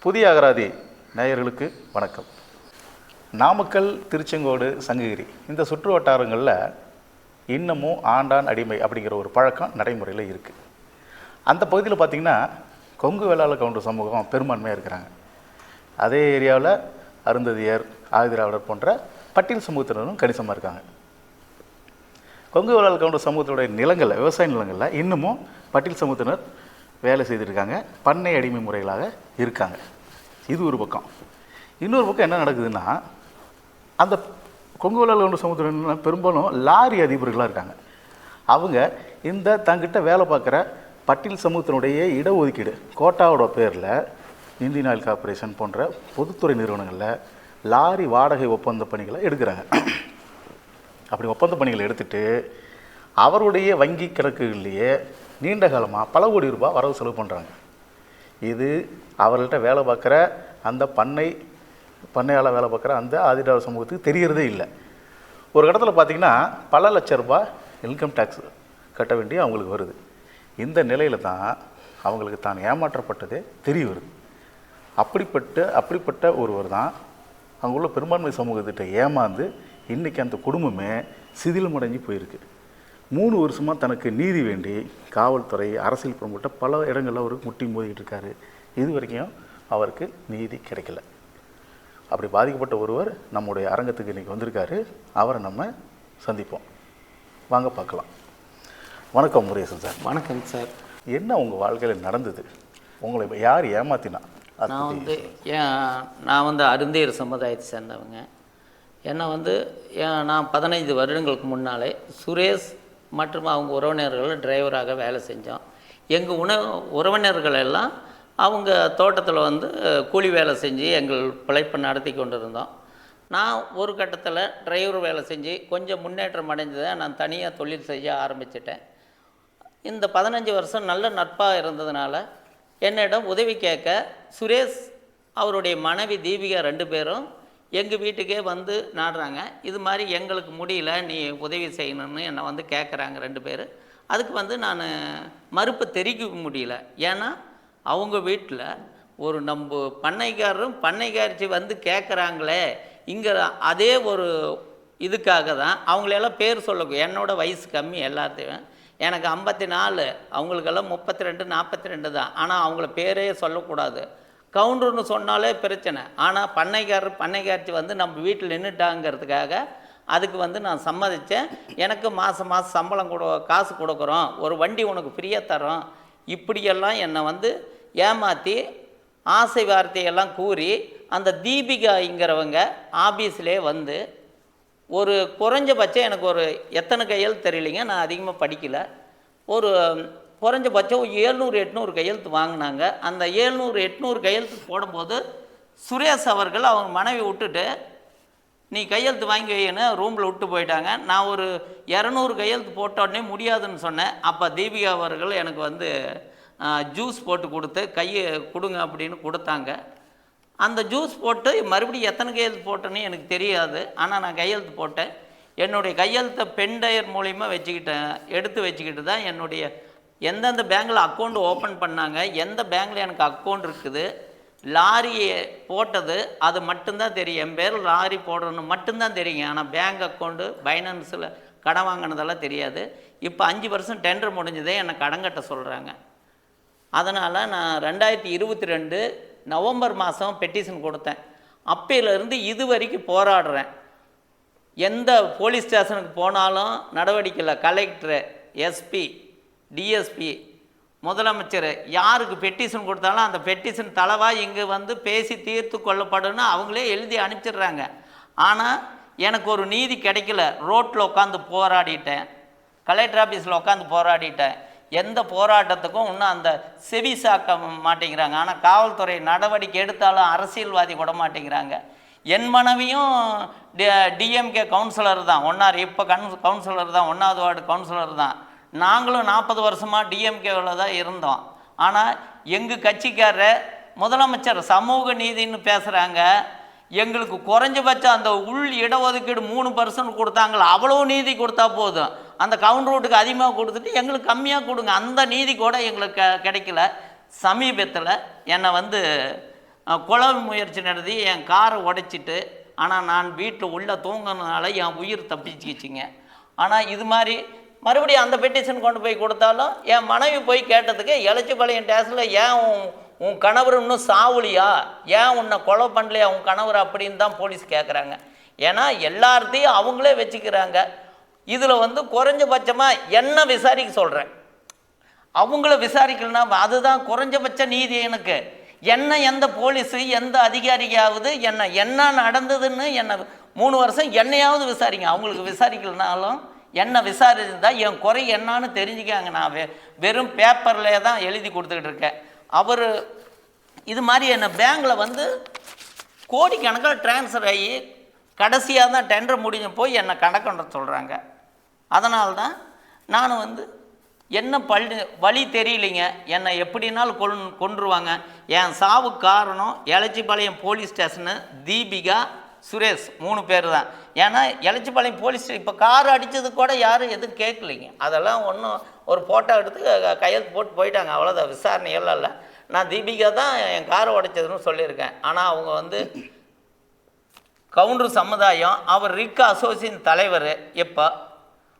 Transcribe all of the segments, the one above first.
புதிய அகராதி நேயர்களுக்கு வணக்கம். நாமக்கல், திருச்செங்கோடு, சங்ககிரி இந்த சுற்று வட்டாரங்களில் இன்னமும் ஆண்டான் அடிமை அப்படிங்கிற ஒரு பழக்கம் நடைமுறையில் இருக்குது. அந்த பகுதியில் பார்த்திங்கன்னா கொங்கு வேளாள கவுண்டர் சமூகம் பெரும்பான்மையாக இருக்கிறாங்க. அதே ஏரியாவில் அருந்ததியர், ஆதிதிராவிடர் போன்ற பட்டியல் சமூகத்தினரும் கணிசமாக இருக்காங்க. கொங்கு வேளாள கவுண்டர் சமூகத்தினுடைய நிலங்களில், விவசாய நிலங்களில் இன்னமும் பட்டியல் சமூகத்தினர் வேலை செய்திருக்காங்க, பண்ணை அடிமை முறைகளாக இருக்காங்க. இது ஒரு பக்கம். இன்னொரு பக்கம் என்ன நடக்குதுன்னா, அந்த கொங்கு வேளாள கவுண்டர் சமூகத்தினர் பெரும்பாலும் லாரி அதிபர்களாக இருக்காங்க. அவங்க இந்த தங்கிட்ட வேலை பார்க்குற பட்டியல் சமூகத்தினுடைய இடஒதுக்கீடு கோட்டாவோட பேரில் இந்தியன் ஆயில் கார்பரேஷன் போன்ற பொதுத்துறை நிறுவனங்களில் லாரி வாடகை ஒப்பந்த பணிகளை எடுக்கிறாங்க. அப்படி ஒப்பந்த பணிகளை எடுத்துகிட்டு அவருடைய வங்கி கணக்குகள்லேயே நீண்ட காலமாக பல கோடி ரூபாய் வரவு செலவு பண்ணுறாங்க. இது அவர்கள்ட்ட வேலை பார்க்குற அந்த பண்ணையால் வேலை பார்க்குற அந்த ஆதிதிராவிட சமூகத்துக்கு தெரியறதே இல்லை. ஒரு இடத்துல பார்த்திங்கன்னா பல லட்ச ரூபாய் இன்கம் டேக்ஸ் கட்ட வேண்டிய அவங்களுக்கு வருது. இந்த நிலையில் தான் அவங்களுக்கு தான் ஏமாற்றப்பட்டதே தெரிய வருது. அப்படிப்பட்ட ஒருவர் தான் அங்குள்ள பெரும்பான்மை சமூகத்திட்ட ஏமாந்து இன்றைக்கி அந்த குடும்பமே சிதிலமடைஞ்சு போயிருக்கு. 3 வருஷமாக தனக்கு நீதி வேண்டி காவல்துறை, அரசியல் பிரமுகிட்ட பல இடங்களில் அவர் முட்டி மோதிக்கிட்டு இருக்காரு. இது வரைக்கும் அவருக்கு நீதி கிடைக்கல. அப்படி பாதிக்கப்பட்ட ஒருவர் நம்முடைய அரங்கத்துக்கு இன்றைக்கி வந்திருக்காரு. அவரை நம்ம சந்திப்போம். வாங்க பார்க்கலாம். வணக்கம் முருகேசன் சார். வணக்கம் சார். என்ன உங்கள் வாழ்க்கையில் நடந்தது? உங்களை யார் ஏமாத்தினா? நான் வந்து அருந்தையர் சமுதாயத்தை சேர்ந்தவங்க. என்னை நான் 15 வருடங்களுக்கு முன்னாலே சுரேஷ் மற்றும் அவங்க உறவினர்கள் டிரைவராக வேலை செஞ்சோம். எங்கள் உறவினர்கள் எல்லாம் அவங்க தோட்டத்தில் கூலி வேலை செஞ்சு எங்கள் பிழைப்பை நடத்தி கொண்டு இருந்தோம். நான் ஒரு கட்டத்தில் டிரைவர் வேலை செஞ்சு கொஞ்சம் முன்னேற்றம் அடைஞ்சதை நான் தனியாக தொழில் செய்ய ஆரம்பிச்சிட்டேன். இந்த 15 வருஷம் நல்ல நட்பாக இருந்ததுனால என்னிடம் உதவி கேட்க சுரேஷ் அவருடைய மனைவி தீபிகா 2 பேரும் எங்கள் வீட்டுக்கே வந்து நாடுறாங்க. இது மாதிரி எங்களுக்கு முடியல, நீ உதவி செய்யணும்னு என்னை கேட்குறாங்க 2 பேர். அதுக்கு நான் மறுப்பு தெரிவிக்க முடியல. ஏன்னா அவங்க வீட்டில் ஒரு நம்ம பண்ணைக்காரச்சி கேட்குறாங்களே இங்கே, அதே ஒரு இதுக்காக தான் அவங்களெல்லாம் பேர் சொல்லக்கூடாது. என்னோடய வயசு கம்மி எல்லாத்தையும். எனக்கு 54, அவங்களுக்கெல்லாம் 32, 42 தான். ஆனால் அவங்கள பேரே சொல்லக்கூடாது. கவுண்டர்னு சொன்னாலே பிரச்சனை. ஆனால் பண்ணைக்காரச்சி நம்ம வீட்டில் நின்றுட்டாங்கிறதுக்காக அதுக்கு நான் சம்மதித்தேன். எனக்கு மாதம் சம்பளம் காசு கொடுக்குறோம், ஒரு வண்டி உனக்கு ஃப்ரீயாக தரோம், இப்படியெல்லாம் என்னை ஏமாற்றி ஆசை வார்த்தையெல்லாம் கூறி அந்த தீபிகாங்கிறவங்க ஆஃபீஸ்லே ஒரு குறைஞ்சபட்சம் எனக்கு ஒரு எத்தனை கையெழுத்து தெரியலைங்க, நான் அதிகமாக படிக்கலை, ஒரு குறைஞ்சபட்சம் 700-800 கையெழுத்து வாங்கினாங்க. அந்த 700-800 கையெழுத்து போடும்போது சுரேஷ் அவர்கள் அவங்க மனைவி விட்டுட்டு நீ கையெழுத்து வாங்கி வைன்னு ரூமில் விட்டு போயிட்டாங்க. நான் ஒரு 200 கையெழுத்து போட்ட உடனே முடியாதுன்னு சொன்னேன். அப்போ தீபிகா அவர்கள் எனக்கு ஜூஸ் போட்டு கொடுத்து கையை கொடுங்க அப்படின்னு கொடுத்தாங்க. அந்த ஜூஸ் போட்டு மறுபடியும் எத்தனை கையெழுத்து போட்டேன்னு எனக்கு தெரியாது. ஆனால் நான் கையெழுத்து போட்டேன். என்னுடைய கையெழுத்தை பென்டையர் மூலிமா எடுத்து வச்சுக்கிட்டு தான் என்னுடைய எந்தெந்த பேங்கில் அக்கௌண்ட் ஓப்பன் பண்ணாங்க, எந்த பேங்கில் எனக்கு அக்கௌண்ட் இருக்குது, லாரி போட்டது அது மட்டும்தான் தெரியும். என் பேர் லாரி போடுறன்னு மட்டும்தான் தெரியுங்க. ஆனால் பேங்க் அக்கௌண்ட்டு, பைனான்ஸில் கடன் வாங்கினதெல்லாம் தெரியாது. இப்போ 5 வருஷம் டெண்டர் முடிஞ்சதே என்னை கடன் கட்ட சொல்கிறாங்க. அதனால் நான் 2022 நவம்பர் மாதம் பெட்டிஷன் கொடுத்தேன். அப்பையிலேருந்து இது வரைக்கும் போராடுறேன். எந்த போலீஸ் ஸ்டேஷனுக்கு போனாலும் நடவடிக்கை இல்லை. கலெக்டரு, எஸ்பி, டிஎஸ்பி, முதலமைச்சர் யாருக்கு பெட்டிஷன் கொடுத்தாலும் அந்த பெட்டிஷன் தலைவாக இங்கே பேசி தீர்த்து கொள்ளப்படுன்னு அவங்களே எழுதி அனுப்பிச்சிடுறாங்க. ஆனால் எனக்கு ஒரு நீதி கிடைக்கல. ரோட்டில் உட்காந்து போராடிட்டேன், கலெக்டர் ஆஃபீஸில் உட்காந்து போராடிட்டேன். எந்த போராட்டத்துக்கும் இன்னும் அந்த செவி சாக்க மாட்டேங்கிறாங்க. ஆனால் காவல்துறை நடவடிக்கை எடுத்தாலும் அரசியல்வாதி கூட மாட்டேங்கிறாங்க. என் மனைவியும் டிஎம்கே கவுன்சிலர் தான், இப்போ கவுன்சிலர் தான், 1வது வார்டு கவுன்சிலர் தான். நாங்களும் 40 வருஷமாக டிஎம்கேவில் தான் இருந்தோம். ஆனால் எங்கள் கட்சிக்காரர் முதலமைச்சர் சமூக நீதின்னு பேசுகிறாங்க. எங்களுக்கு குறைஞ்சபட்சம் அந்த உள் இடஒதுக்கீடு 3% கொடுத்தாங்களா, அவ்வளோ நீதி கொடுத்தா போதும். அந்த கவுண்டர் ரோட்டுக்கு அதிகமாக கொடுத்துட்டு எங்களுக்கு கம்மியாக கொடுங்க. அந்த நீதி கூட எங்களுக்கு கிடைக்கல. சமீபத்தில் என்னை கொலை முயற்சி நடத்தி என் காரை உடைச்சிட்டு, ஆனால் நான் வீட்டில் உள்ள தூங்கினதுனால என் உயிர் தப்பிச்சிக்கிச்சிங்க. ஆனால் இது மாதிரி மறுபடியும் அந்த பெட்டிஷன் கொண்டு போய் கொடுத்தாலும் என் மனைவி போய் கேட்டதுக்கு எலச்சிபாளையம் ஸ்டேஷனில் ஏன் உன் கணவர் இன்னும் சாவுலியா, ஏன் உன்னை கொலை பண்ணலையா உன் கணவர் அப்படின்னு தான் போலீஸ் கேட்குறாங்க. ஏன்னா எல்லார்த்தையும் அவங்களே வச்சுக்கிறாங்க. இதில் வந்து குறைஞ்சபட்சமாக என்ன விசாரிக்க சொல்கிறேன், அவங்கள விசாரிக்கலன்னா அதுதான் குறைஞ்சபட்ச நீதி. எனக்கு என்ன எந்த போலீஸு எந்த அதிகாரியாவது என்ன நடந்ததுன்னு என்னை 3 வருஷம் என்னையாவது விசாரிங்க. அவங்களுக்கு விசாரிக்கலனாலும் என்ன விசாரிச்சுருந்தா என் குறை என்னான்னு தெரிஞ்சுக்காங்க. நான் வெறும் பேப்பர்லேயே தான் எழுதி கொடுத்துக்கிட்டு இருக்கேன். அவர் இது மாதிரி என்னை பேங்கில் வந்து கோடிக்கணக்கில் ட்ரான்ஸ்ஃபர் ஆகி கடைசியாக தான் டெண்டர் முடிஞ்ச போய் என்னை கணக்கொண்ட சொல்கிறாங்க. அதனால்தான் நான் வந்து என்ன வழி தெரியலைங்க, என்னை எப்படினாலும் கொன்றுவாங்க. என் சாவுக்கு காரணம் எலச்சிபாளையம் போலீஸ் ஸ்டேஷனு தீபிகா, சுரேஷ் 3 பேர் தான். ஏன்னா எலச்சிபாளையம் போலீஸ் இப்போ கார் அடித்தது கூட யாரும் எதுவும் கேட்கலைங்க. அதெல்லாம் ஒன்றும் ஒரு ஃபோட்டோ எடுத்து கையெழுத்து போட்டு போயிட்டாங்க, அவ்வளோதான். விசாரணை எல்லாம் இல்லை. நான் தீபிகா தான் என் காரை உடைச்சதுன்னு சொல்லியிருக்கேன். ஆனால் அவங்க வந்து கவுண்டர் சமுதாயம், அவர் ரிக் அசோசியேஷன் தலைவர். இப்போ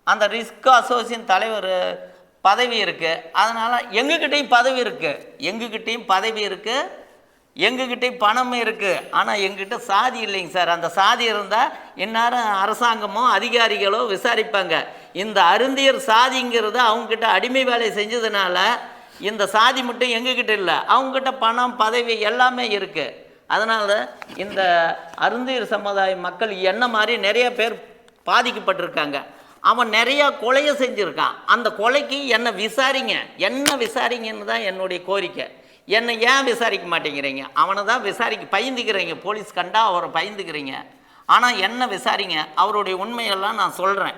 அந்த ரிஸ்க் அசோசியேஷன் தலைவர் பதவி இருக்குது. அதனால் எங்ககிட்டையும் பதவி இருக்குது, எங்ககிட்டையும் பணமும் இருக்குது. ஆனால் எங்ககிட்ட சாதி இல்லைங்க சார். அந்த சாதி இருந்தால் இந்நேரம் அரசாங்கமோ அதிகாரிகளோ விசாரிப்பாங்க. இந்த அருந்தியர் சாதிங்கிறது அவங்கக்கிட்ட அடிமை வேலை செஞ்சதுனால இந்த சாதி மட்டும் எங்ககிட்ட இல்லை, அவங்ககிட்ட பணம் பதவி எல்லாமே இருக்குது. அதனால் இந்த அருந்தியர் சமுதாய மக்கள் என்ன மாதிரி நிறைய பேர் பாதிக்கப்பட்டிருக்காங்க. அவன் நிறையா கொலையை செஞ்சுருக்கான். அந்த கொலைக்கு என்ன விசாரிங்கன்னு தான் என்னுடைய கோரிக்கை. என்னை ஏன் விசாரிக்க மாட்டேங்கிறீங்க? அவனை தான் பயந்துக்கிறீங்க. போலீஸ் கண்டா அவரை பயந்துக்கிறீங்க. ஆனால் என்ன விசாரிங்க, அவருடைய உண்மையெல்லாம் நான் சொல்கிறேன்.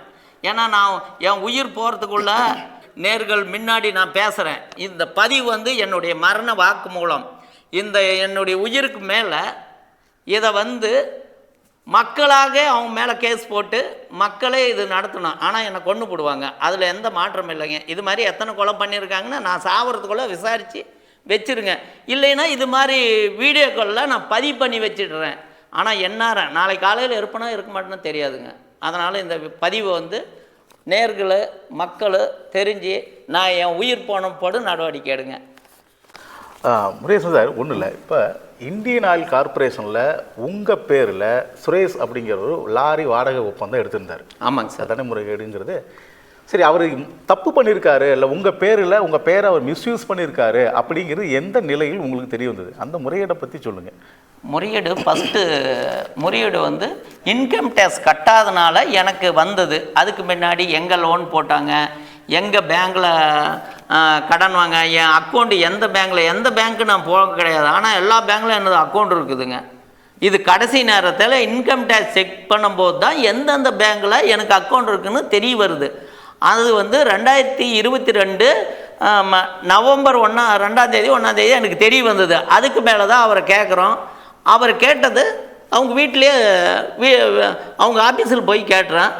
ஏன்னா நான் என் உயிர் போகிறதுக்குள்ள நேர்கள் முன்னாடி நான் பேசுகிறேன். இந்த பதிவு வந்து என்னுடைய மரண வாக்கு மூலம். இந்த என்னுடைய உயிருக்கு மேலே இதை வந்து மக்களாக அவங்க மேலே கேஸ் போட்டு மக்களே இது நடத்தணும். ஆனால் என்னை கொண்டு போடுவாங்க, அதில் எந்த மாற்றம் இல்லைங்க. இது மாதிரி எத்தனை கொலை பண்ணியிருக்காங்கன்னா நான் சாவறதுக்குள்ளே விசாரித்து வச்சுருங்க. இல்லைன்னா இது மாதிரி வீடியோக்களில் நான் பதிவு பண்ணி வச்சிடுறேன். ஆனால் என்னார நாளை காலையில் இருப்பேனா இருக்க மாட்டேன்னு தெரியாதுங்க. அதனால் இந்த பதிவை வந்து நேர்களை மக்கள் தெரிஞ்சு நான் என் உயிர் போன நடவடிக்கை எடுங்க. முருகேசன் சார், ஒன்றும் இல்லை, இப்போ இந்தியன் ஆயில் கார்பரேஷனில் உங்கள் பேரில் சுரேஷ் அப்படிங்கிற ஒரு லாரி வாடகை ஒப்பந்தம் எடுத்திருந்தார். ஆமாங்க சார். தனிமுறைகேடுங்கிறது சரி, அவர் தப்பு பண்ணியிருக்காரு, இல்லை உங்கள் பேரில் உங்கள் பேரை அவர் மிஸ்யூஸ் பண்ணியிருக்காரு அப்படிங்கிறது எந்த நிலையில் உங்களுக்கு தெரிய வந்தது? அந்த முறையீடை பற்றி சொல்லுங்கள். முறையீடு வந்து இன்கம் டேக்ஸ் கட்டாதனால எனக்கு வந்தது. அதுக்கு முன்னாடி எங்கே லோன் போட்டாங்க, எங்கள் பேங்கில் கடன் வாங்க, என் அக்கௌண்ட்டு எந்த பேங்க்கு நான் போக கிடையாது. ஆனால் எல்லா பேங்க்லையும் என்னது அக்கௌண்ட் இருக்குதுங்க. இது கடைசி நேரத்தில் இன்கம் டேக்ஸ் செக் பண்ணும்போது தான் எந்தெந்த பேங்கில் எனக்கு அக்கௌண்ட் இருக்குதுன்னு தெரிய வருது. அது வந்து 2022 நவம்பர் 1 எனக்கு தெரிய வந்தது. அதுக்கு மேலே தான் அவரை கேட்குறோம். அவர் கேட்டது அவங்க வீட்டிலேயே அவங்க ஆஃபீஸில் போய் கேட்டுறேன்.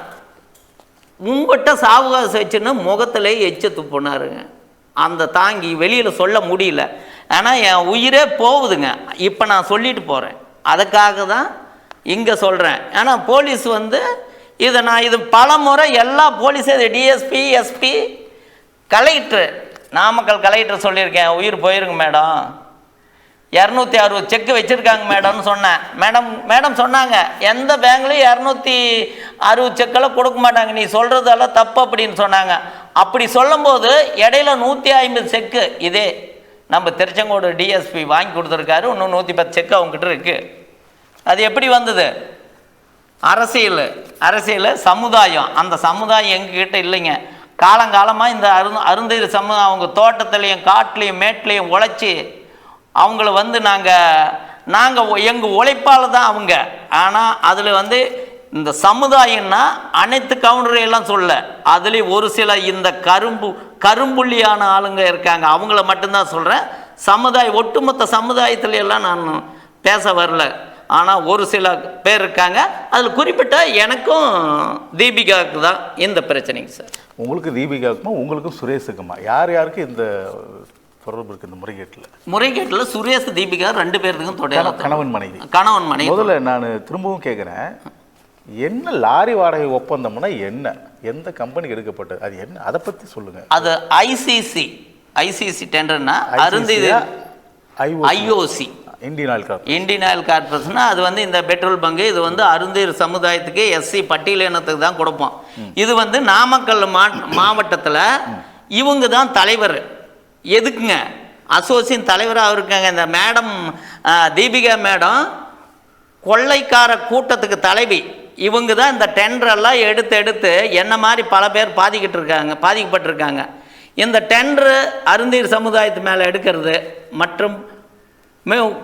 உங்கள்கிட்ட சாவகாசம் வச்சுன்னு முகத்திலே எச்ச துப்புனாருங்க. அந்த தாங்கி வெளியில் சொல்ல முடியல. ஆனால் என் உயிரே போகுதுங்க. இப்போ நான் சொல்லிட்டு போகிறேன், அதுக்காக தான் இங்கே சொல்கிறேன். ஏன்னா போலீஸ் வந்து இது பல முறை எல்லா போலீஸும் DSP, SP, collector, Namakkal collector சொல்லியிருக்கேன், உயிர் போயிருங்க மேடம், 260 செக்கு வச்சுருக்காங்க மேடம்னு சொன்னேன். மேடம் சொன்னாங்க எந்த பேங்க்லேயும் 260 செக்கெல்லாம் கொடுக்க மாட்டாங்க, நீ சொல்கிறதெல்லாம் தப்பு அப்படின்னு சொன்னாங்க. அப்படி சொல்லும்போது இடையில 150 செக்கு இதே நம்ம திருச்செங்கோடு டிஎஸ்பி வாங்கி கொடுத்துருக்காரு. இன்னும் 110 செக்கு அவங்ககிட்ட இருக்குது. அது எப்படி வந்தது? அரசியல் சமுதாயம். அந்த சமுதாயம் எங்ககிட்ட இல்லைங்க. காலங்காலமாக இந்த அருந்ததியர் சமுதாயம் அவங்க தோட்டத்துலேயும் காட்டுலேயும் மேட்லேயும் உழைச்சி அவங்கள வந்து நாங்கள் எங்கள் உழைப்பால் தான் அவங்க. ஆனால் அதில் வந்து இந்த சமுதாயம்னா அனைத்து கவுண்டரையெல்லாம் சொல்ல, அதுலேயும் ஒரு சில இந்த கரும்புள்ளியான ஆளுங்க இருக்காங்க, அவங்கள மட்டும்தான் சொல்கிறேன். ஒட்டுமொத்த சமுதாயத்துல எல்லாம் நான் பேச வரல. ஆனால் ஒரு சில பேர் இருக்காங்க, அதில் குறிப்பிட்ட எனக்கும் தீபிகாவுக்கு தான் இந்த பிரச்சனைங்க சார். உங்களுக்கு தீபிகாவுக்குமா உங்களுக்கும் சுரேஷுக்குமா யாருக்கு இந்த தொடர்பு இருக்கு இந்த முறைகேட்டில் சுரேஷ் தீபிகா 2 பேருக்கும் தொடர்பு. கணவன் மனைவி. முதல்ல நான் திரும்பவும் கேட்குறேன், என்ன லாரி வாடகை ஒப்பந்தம்னா என்ன, எந்த கம்பெனிக்கு எடுக்கப்பட்டது, அது என்ன, அதை பற்றி சொல்லுங்க. அது ஐசிசி டெண்டர்னா Arundhati IOC Indian oil corporation. அது வந்து இந்த பெட்ரோல் பங்கு இது வந்து அருந்ததி சமுதாயத்துக்கு எஸ்சி பட்டியலினத்துக்கு தான் கொடுப்போம். இது வந்து நாமக்கல் மாவட்டத்தில் இவங்க தான் தலைவர். எதுக்குங்க அசோசியேஷன் தலைவராக இருக்காங்க இந்த மேடம் தீபிகா மேடம். கொள்ளைக்கார கூட்டத்துக்கு தலைவி இவங்க தான். இந்த டெண்டரெல்லாம் எடுத்து என்ன மாதிரி பல பேர் பாதிக்கப்பட்டிருக்காங்க. இந்த டெண்டரு அருந்ததி சமுதாயத்து மேலே எடுக்கிறது மற்றும்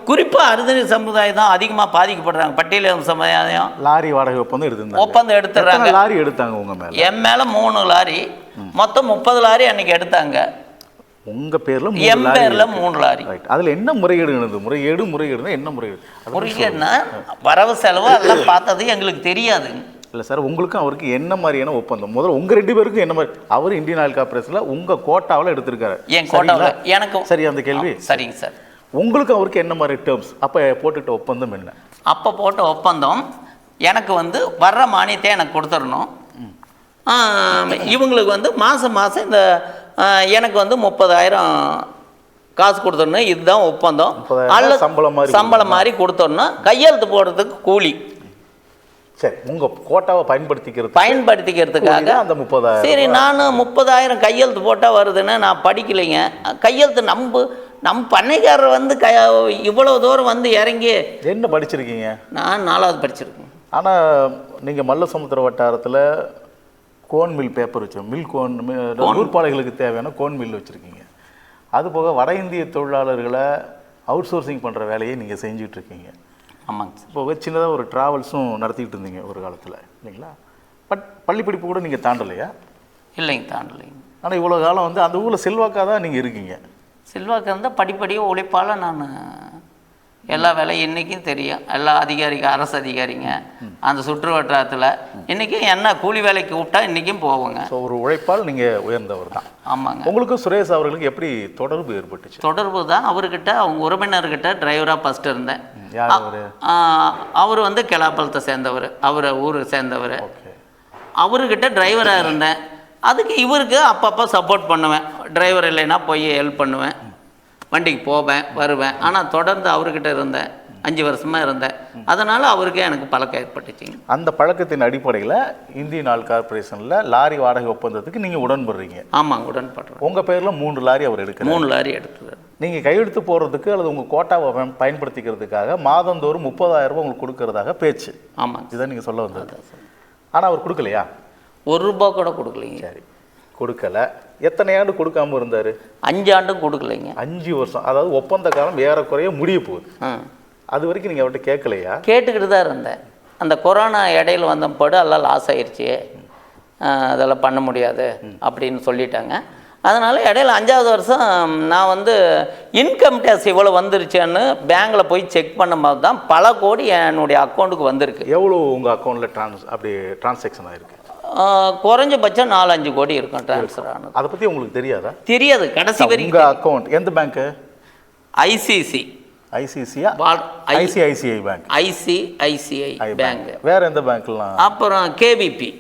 குறிப்பாக அருந்ததி சமுதாயம் தான் அதிகமாக பாதிக்கப்படுறாங்க. பட்டியலின சமுதாயம் லாரி வாடகை ஒப்பந்தம் எடுத்துறாங்க. லாரி எடுத்தாங்க உங்க மேலே? என் மேலே 3 லாரி, மொத்தம் 30 லாரி அன்னைக்கு எடுத்தாங்க. உங்க பேர்ல என் பேர்ல 3 லாரி. அதுல என்ன முறைகேடு நடந்தது? முறைகேடுனா என்ன முறைகேடுனா வரவு செலவு எல்லாம் பார்த்தது எங்களுக்கு தெரியாது. இல்லை சார், உங்களுக்கும் அவருக்கு என்ன மாதிரியான ஒப்பந்தம்? முதல்ல உங்க 2 பேருக்கும் என்ன மாதிரி? அவர் இந்தியன் ஆயில் கார்பரேஷன்ல உங்க கோட்டாவில் எடுத்திருக்காரு. என் கோட்டாவில் எனக்கு சரி. அந்த கேள்வி சரிங்க சார். உங்களுக்கு அவருக்கு என்ன மாதிரி டேர்ம்ஸ்? அப்போ போட்டுக்கிட்ட ஒப்பந்தம் என்ன? அப்போ போட்ட ஒப்பந்தம் எனக்கு வந்து வர்ற மானியத்தை எனக்கு கொடுத்துடணும். இவங்களுக்கு வந்து மாதம் இந்த எனக்கு வந்து 30,000 காசு கொடுத்துடணும். இதுதான் ஒப்பந்தம். அல்ல சம்பளம் மாதிரி கொடுத்துடணும். கையெழுத்து போடுறதுக்கு கூலி. சரி, உங்கள் கோட்டாவை பயன்படுத்திக்கிறதுக்காக அந்த 30,000. சரி, நான் 30,000 கையெழுத்து போட்டால் வருதுன்னு நான் படிக்கலைங்க. கையெழுத்து நம்ம பண்ணைக்காரர் வந்து இவ்வளோ தூரம் வந்து இறங்கி. என்ன படிச்சிருக்கீங்க? நான் 4வது படிச்சிருக்கேன். ஆனால் நீங்கள் மல்லசமுத்திர வட்டாரத்தில் கோன் மில் பேப்பர் வச்சோம். ஊர்ப்பாளைகளுக்கு தேவையான கோன் மில் வச்சுருக்கீங்க. அதுபோக வட இந்திய தொழிலாளர்களை அவுட் சோர்சிங் பண்ணுற வேலையை நீங்கள் செஞ்சிட்ருக்கீங்க. ஆமாங்க. இப்போ சின்னதாக ஒரு ட்ராவல்ஸும் நடத்திக்கிட்டு இருந்தீங்க ஒரு காலத்தில், இல்லைங்களா? பட் பள்ளி படிப்பு கூட நீங்கள் தாண்டலையா? இல்லைங்க, தாண்டலைங்க. ஆனால் இவ்வளோ காலம் வந்து அந்த ஊரில் செல்வாக்காக தான் நீங்கள் இருக்கீங்க. செல்வாக்கு இருந்தால் படிப்படியாக உழைப்பால் நான் எல்லா வேலையும் இன்றைக்கும் தெரியும். எல்லா அரசு அதிகாரிங்க அந்த சுற்று வட்டாரத்தில் இன்றைக்கும் என்ன கூலி வேலைக்கு விட்டா இன்றைக்கும் போவோங்க. ஸோ ஒரு உழைப்பால் நீங்கள் உயர்ந்தவர் தான். ஆமாங்க. உங்களுக்கு சுரேஷ் அவர்களுக்கு எப்படி தொடர்பு ஏற்பட்டுச்சு? தொடர்பு தான் அவர்கிட்ட அவங்க உறவினர்கிட்ட டிரைவராக ஃபஸ்ட்டு இருந்தேன். அவர் வந்து கிளாப்பழத்தை சேர்ந்தவர், அவர் ஊரை சேர்ந்தவர். அவர்கிட்ட டிரைவராக இருந்தேன். அதுக்கு இவருக்கு அப்பப்போ சப்போர்ட் பண்ணுவேன். டிரைவர் இல்லைன்னா போய் ஹெல்ப் பண்ணுவேன், வண்டிக்கு போவேன் வருவேன். ஆனால் தொடர்ந்து அவர்கிட்ட இருந்தேன், 5 வருஷமாக இருந்தேன். அதனால் அவருக்கு எனக்கு பழக்கம் ஏற்பட்டுச்சுங்க. அந்த பழக்கத்தின் அடிப்படையில் இந்தியன் ஆயில் கார்பரேஷனில் லாரி வாடகை ஒப்பந்தத்துக்கு நீங்கள் உடன்படுறீங்க? ஆமாங்க, உடன்படுறேன். உங்கள் பேரில் 3 லாரி அவர் எடுக்கிறார். 3 லாரி எடுத்துறாரு. நீங்கள் கையெழுத்து போடுறதுக்கு அல்லது உங்கள் கோட்டாவை பயன்படுத்திக்கிறதுக்காக மாதந்தோறும் 30,000 உங்களுக்கு கொடுக்கறதாக பேச்சு. ஆமாம், இதுதான் நீங்கள் சொல்ல வந்தது. ஆனால் அவர் கொடுக்கலையா? ₹1 கூட கொடுக்கலைங்க. சரி, கொடுக்கல. எத்தனை ஆண்டு கொடுக்காம இருந்தார்? 5 ஆண்டும் கொடுக்கலைங்க. 5 வருஷம். அதாவது ஒப்பந்த காலம் ஏறக்குறைய முடிய போகுது. அது வரைக்கும் நீங்கள் அவர்கிட்ட கேட்கலையா? கேட்டுக்கிட்டு தான் இருந்தேன். அந்த கொரோனா இடையில வந்தபோது எல்லாம் லாஸ் ஆயிடுச்சு, அதெல்லாம் பண்ண முடியாது அப்படின்னு சொல்லிட்டாங்க. அதனால் இடையில 5வது வருஷம் நான் வந்து இன்கம் டேக்ஸ் இவ்வளோ வந்துருச்சுன்னு பேங்கில் போய் செக் பண்ணும்போது தான் பல கோடி என்னுடைய அக்கௌண்ட்டுக்கு வந்திருக்கு. எவ்வளோ உங்கள் அக்கௌண்ட்டில் அப்படி டிரான்சாக்ஷன் ஆகிருக்கு? குறைஞ்சபட்சம் 4-5 கோடி இருக்கும் ட்ரான்ஸ்ஃபர் ஆனது. அதை பற்றி உங்களுக்கு தெரியாதா? தெரியாது கடைசி வரைக்கும். உங்கள் அக்கௌண்ட் எந்த பேங்க்கு? ஐசிசியா? ICICI bank. ICICI bank. வேற எந்த பேங்க்லாம்? அப்புறம் கேவிபி,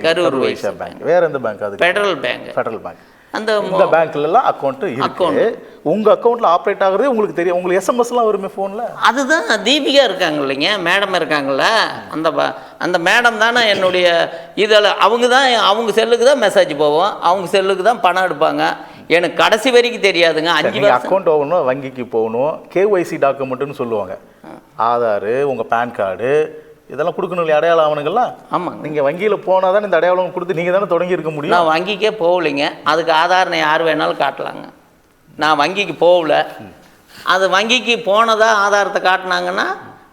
கரூர் வைஸ்யா பேங்க். வேற எந்த பேங்க்? அது ஃபெடரல் பேங்க். Federal bank. இந்த பேங்க்லாம் அக்கௌண்ட் இருக்கு. உங்க அக்கௌண்ட்ல ஆப்ரேட் ஆகுறதே உங்களுக்கு தெரியும். உங்களுக்கு எஸ்எம்எஸ்லாம் வருமே ஃபோன்ல. அதுதான் தீபிகா இருக்காங்க இல்லைங்க, மேடம் இருக்காங்கல்ல, அந்த மேடம் தானே என்னுடைய இதில். அவங்க செல்லுக்கு தான் மெசேஜ் போவோம், அவங்க செல்லுக்கு தான் பணம் எடுப்பாங்க. எனக்கு கடைசி வரைக்கும் தெரியாதுங்க. 5 வருஷம் அக்கௌண்ட் ஓகணும், வங்கிக்கு போகணும், கேஒய்சி டாக்குமெண்ட்டுன்னு சொல்லுவாங்க. ஆதார், உங்கள் பேன் கார்டு இதெல்லாம் கொடுக்கணும் இல்லையா, அடையாள ஆவணங்கள்லாம். ஆமாங்க. நீங்கள் வங்கியில் போனால் தானே இந்த அடையாளம் கொடுத்து நீங்கள் தானே தொடங்கி இருக்க முடியும். நான் வங்கிக்கே போகலைங்க. அதுக்கு ஆதார் நான் யார் வேணாலும் காட்டலாங்க. நான் வங்கிக்கு போகல. அது வங்கிக்கு போனதா ஆதாரத்தை காட்டினாங்கன்னா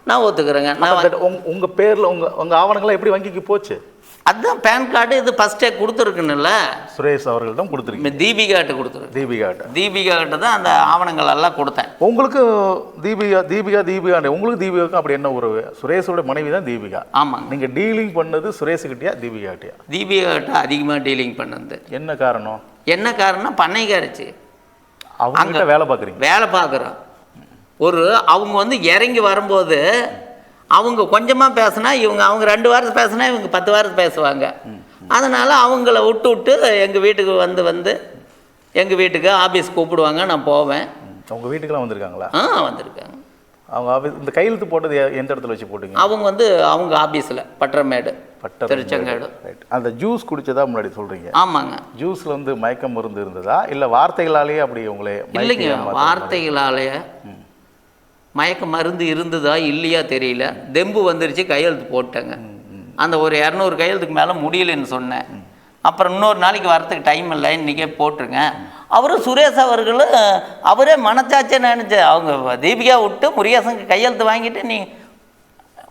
நான் ஒத்துக்கிறேங்க. நான் உங்கள் பேரில் உங்கள் ஆவணங்கள்லாம் எப்படி வங்கிக்கு போச்சு? அதுதான் பேன் கார்டு இது ஃபஸ்ட்டே கொடுத்துருக்குன்னுல்ல. சுரேஷ் அவர்கள் தான் கொடுத்துருக்கீங்க. தீபிகாட்ட கொடுத்துருக்கு. தீபிகாட்ட தான் அந்த ஆவணங்கள் எல்லாம் கொடுத்தேன். உங்களுக்கு தீபிகா உங்களுக்கு தீபிகாவுக்கும் அப்படி என்ன உறவு? சுரேஷோட மனைவி தான் தீபிகா. ஆமாங்க. நீங்கள் டீலிங் பண்ணது சுரேஷுக்கிட்டயா அவங்க வேலை பார்க்குறீங்க? வேலை பார்க்குறோம். அவங்க வந்து இறங்கி வரும்போது அவங்க கொஞ்சமாக பேசுனா அவங்க 2 வாரத்து பேசுனா இவங்க 10 வாரத்து பேசுவாங்க. அதனால் அவங்கள விட்டு எங்கள் வீட்டுக்கு வந்து எங்கள் வீட்டுக்கு ஆஃபீஸ் கூப்பிடுவாங்க, நான் போவேன். உங்கள் வீட்டுக்கெல்லாம் வந்திருக்காங்களா? வந்திருக்காங்க. அவங்க ஆஃபீஸ் இந்த கையெழுத்து போட்டது எந்த இடத்துல வச்சு போட்டீங்க? அவங்க வந்து அவங்க ஆஃபீஸில் பட்டரமேடு, திருச்செங்கோடு. அந்த ஜூஸ் குடிச்சதா முன்னாடி சொல்கிறீங்க? ஆமாங்க. ஜூஸில் வந்து மயக்க மருந்து இருந்ததா இல்லை வார்த்தைகளாலேயே அப்படி உங்களே? இல்லைங்க, வார்த்தைகளாலேயே மயக்க மருந்து இருந்ததா இல்லையா தெரியல. தெம்பு வந்துருச்சு, கையெழுத்து போட்டேங்க. அந்த ஒரு 200 கையெழுத்துக்கு மேலே முடியலன்னு சொன்னேன். அப்புறம் இன்னொரு நாளைக்கு வரத்துக்கு டைம் இல்லை, இன்றைக்கே போட்டுருங்க. அவரும் சுரேஷ் அவர்களும் அவரே மனச்சாச்சே நினச்சி அவங்க தீபிகா விட்டு முருகேசனுக்கு கையெழுத்து வாங்கிட்டு நீ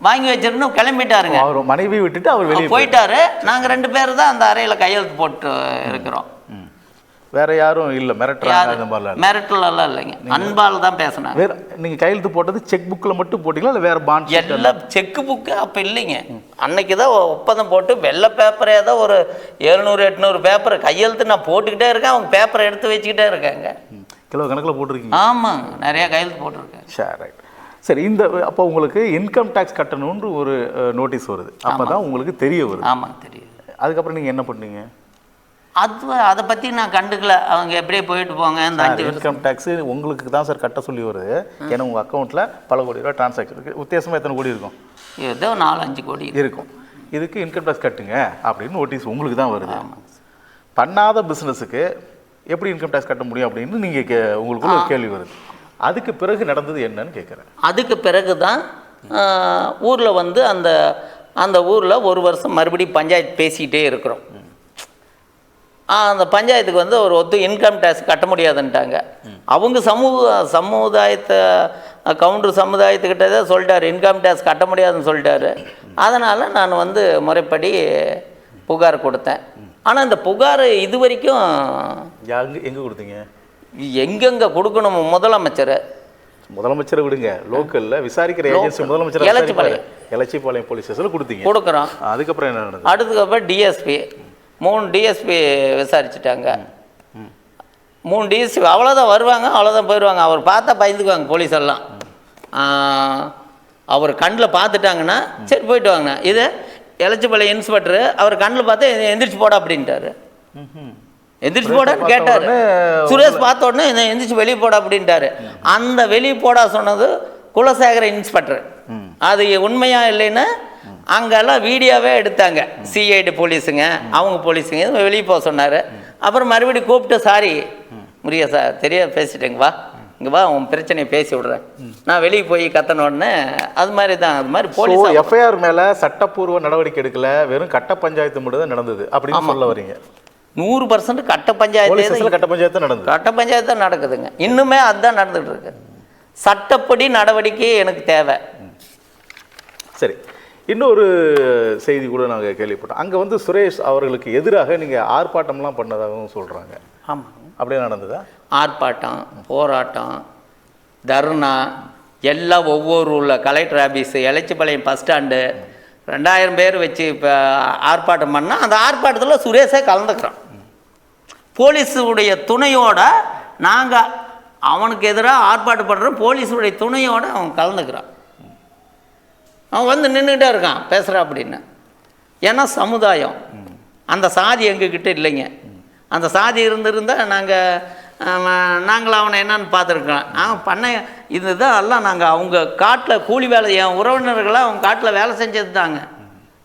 வாங்கி வச்சிருந்தோம் கிளம்பிட்டாருங்க. அவர் மனைவி விட்டுட்டு அவர் வெளியே போயிட்டாரு. நாங்கள் 2 பேர் தான் அந்த அறையில் கையெழுத்து போட்டு இருக்கிறோம். வேற யாரும் இல்லை மிரட்டுறாங்க அந்த மாதிரிலாம்? மிரட்டலாம் இல்லைங்க, அன்பால் தான் பேசினாங்க. வேற நீங்கள் கையெழுத்து போட்டது செக் புக்கில் மட்டும் போட்டிங்களா இல்லை வேறு பாண்ட்? எல்லாம் செக்கு புக்கு அப்போ இல்லைங்க. அன்னைக்கு தான் ஒப்பந்தம் போட்டு வெள்ளை பேப்பரே தான் ஒரு 700-800 பேப்பர் கையெழுத்து நான் போட்டுக்கிட்டே இருக்கேன். அவங்க பேப்பரை எடுத்து வச்சுக்கிட்டே இருக்காங்க. கிலோ கணக்கில் போட்டிருக்கீங்க? ஆமாங்க, நிறையா கையெழுத்து போட்டிருக்கேன். சரி, ரைட். சரி, அப்போ உங்களுக்கு இன்கம் டேக்ஸ் கட்டணும்னு ஒரு நோட்டீஸ் வருது, அப்போ தான் உங்களுக்கு தெரிய வருது? ஆமாங்க, தெரியுது. அதுக்கப்புறம் நீங்கள் என்ன பண்ணீங்க? அதை பற்றி நான் கண்டுக்கல. அவங்க எப்படியே போயிட்டு போங்க. இந்த 5 இன்கம் டேக்ஸு உங்களுக்கு தான் சார் கட்ட சொல்லி வருது. ஏன்னா உங்கள் அக்கௌண்ட்டில் பல கோடி ரூபா டிரான்சாக்ஷன் இருக்குது. வித்தியாசமாக எத்தனை கோடி இருக்கும்? ஏதோ 4-5 கோடி இருக்கும். இதுக்கு இன்கம் டேக்ஸ் கட்டுங்க அப்படின்னு நோட்டீஸ் உங்களுக்கு தான் வருது. பண்ணாத பிஸ்னஸுக்கு எப்படி இன்கம் டேக்ஸ் கட்ட முடியும் அப்படின்னு நீங்கள் உங்களுக்கு ஒரு கேள்வி வருது. அதுக்கு பிறகு நடந்தது என்னன்னு கேட்குறேன். அதுக்கு பிறகு தான் ஊரில் வந்து அந்த ஊரில் 1 வருஷம் மறுபடியும் பஞ்சாயத்து பேசிக்கிட்டே இருக்கிறோம். அந்த பஞ்சாயத்துக்கு வந்து ஒரு இன்கம் டேக்ஸ் கட்ட முடியாதுன்ட்டாங்க. அவங்க சமுதாயத்தை கவுண்டர் சமுதாயத்துக்கிட்ட தான் சொல்லிட்டாரு, இன்கம் டேக்ஸ் கட்ட முடியாதுன்னு சொல்லிட்டாரு. அதனால் நான் வந்து முறைப்படி புகார் கொடுத்தேன். ஆனால் இந்த புகார் இது வரைக்கும் எங்கே கொடுத்தீங்க? எங்கெங்கே கொடுக்கணும்? முதலமைச்சரை விடுங்க, லோக்கலில் விசாரிக்கிற ஏஜென்சி முதலமைச்சர் எலச்சிபாளையம் போலீஸ் ஸ்டேஷனில் கொடுக்குறோம். அதுக்கப்புறம் என்ன நடந்தது? அதுக்கப்புறம் டிஎஸ்பி 3 டிஎஸ்பி விசாரிச்சுட்டாங்க. 3 டிஎஸ்பி அவ்வளோதான் வருவாங்க, அவ்வளோதான் போயிடுவாங்க. அவர் பார்த்தா பயந்துக்குவாங்க போலீஸ் எல்லாம். அவர் கண்ணில் பார்த்துட்டாங்கன்னா சரி போயிட்டு வாங்கண்ணா. இது எலச்சிபாளையம் இன்ஸ்பெக்டரு அவர் கண்ணில் பார்த்து எந்திரிச்சு போட அப்படின்ட்டாரு. எந்திரிச்சு போடான்னு கேட்டார். சுரேஷ் பார்த்த உடனே எந்திரிச்சு வெளியே போட அப்படின்ட்டாரு. அந்த வெளியே போடா சொன்னது குலசேகர இன்ஸ்பெக்டர். அது உண்மையா இல்லைன்னா அங்கெல்லாம் வீடியோவே எடுத்தாங்க. சிஐடி போலீஸுங்க, அவங்க போலீஸுங்க வெளியே போக சொன்னார். அப்புறம் மறுபடியும் கூப்பிட்டு சாரி முருகா சார் தெரியாது பேசிட்டேங்க, வா இங்கே வா உன் பிரச்சனையை பேசி விடுறேன், நான் வெளியே போய் கத்தனோடனே அது மாதிரி தான். அது மாதிரி போலீஸ் எஃப்ஐஆர் மேலே சட்டப்பூர்வ நடவடிக்கை எடுக்கல, வெறும் கட்ட பஞ்சாயத்து மட்டும் தான் நடந்தது அப்படின்னு சொல்ல வரீங்க? 100% கட்ட பஞ்சாயத்து கட்ட பஞ்சாயத்து தான் நடக்குதுங்க. இன்னுமே அதுதான் நடந்துகிட்டு இருக்கு. சட்டப்படி நடவடிக்கை எனக்கு தேவை. சரி, இன்னொரு செய்தி கூட நாங்கள் கேள்விப்பட்டோம். அங்கே வந்து சுரேஷ் அவர்களுக்கு எதிராக நீங்கள் ஆர்ப்பாட்டம்லாம் பண்ணதாகவும் சொல்கிறாங்க. ஆமாம், அப்படியே நடந்ததா? ஆர்ப்பாட்டம், போராட்டம், தர்ணா எல்லாம் ஒவ்வொரு உள்ள collector office, Elachipalayam bus stand 2000 பேர் வச்சு இப்போ ஆர்ப்பாட்டம் பண்ணால் அந்த ஆர்ப்பாட்டத்தில் சுரேஷே கலந்துக்கிறோம். போலீஸுடைய துணையோட நாங்கள் அவனுக்கு எதிராக ஆர்ப்பாட்டம் பண்ணுறோம். போலீஸுடைய துணையோடு அவன் கலந்துக்கிறான். அவன் வந்து நின்றுக்கிட்டே இருக்கான் பேசுகிறான் அப்படின்னு. ஏன்னா சமுதாயம் அந்த சாதி எங்ககிட்ட இல்லைங்க. அந்த சாதி இருந்திருந்தால் நாங்கள் அவனை என்னன்னு பார்த்துருக்கலாம். அவன் பண்ண இதுதான் எல்லாம் நாங்கள் அவங்க காட்டில் கூலி வேலை, என் உறவினர்களாக அவங்க காட்டில் வேலை செஞ்சது தாங்க.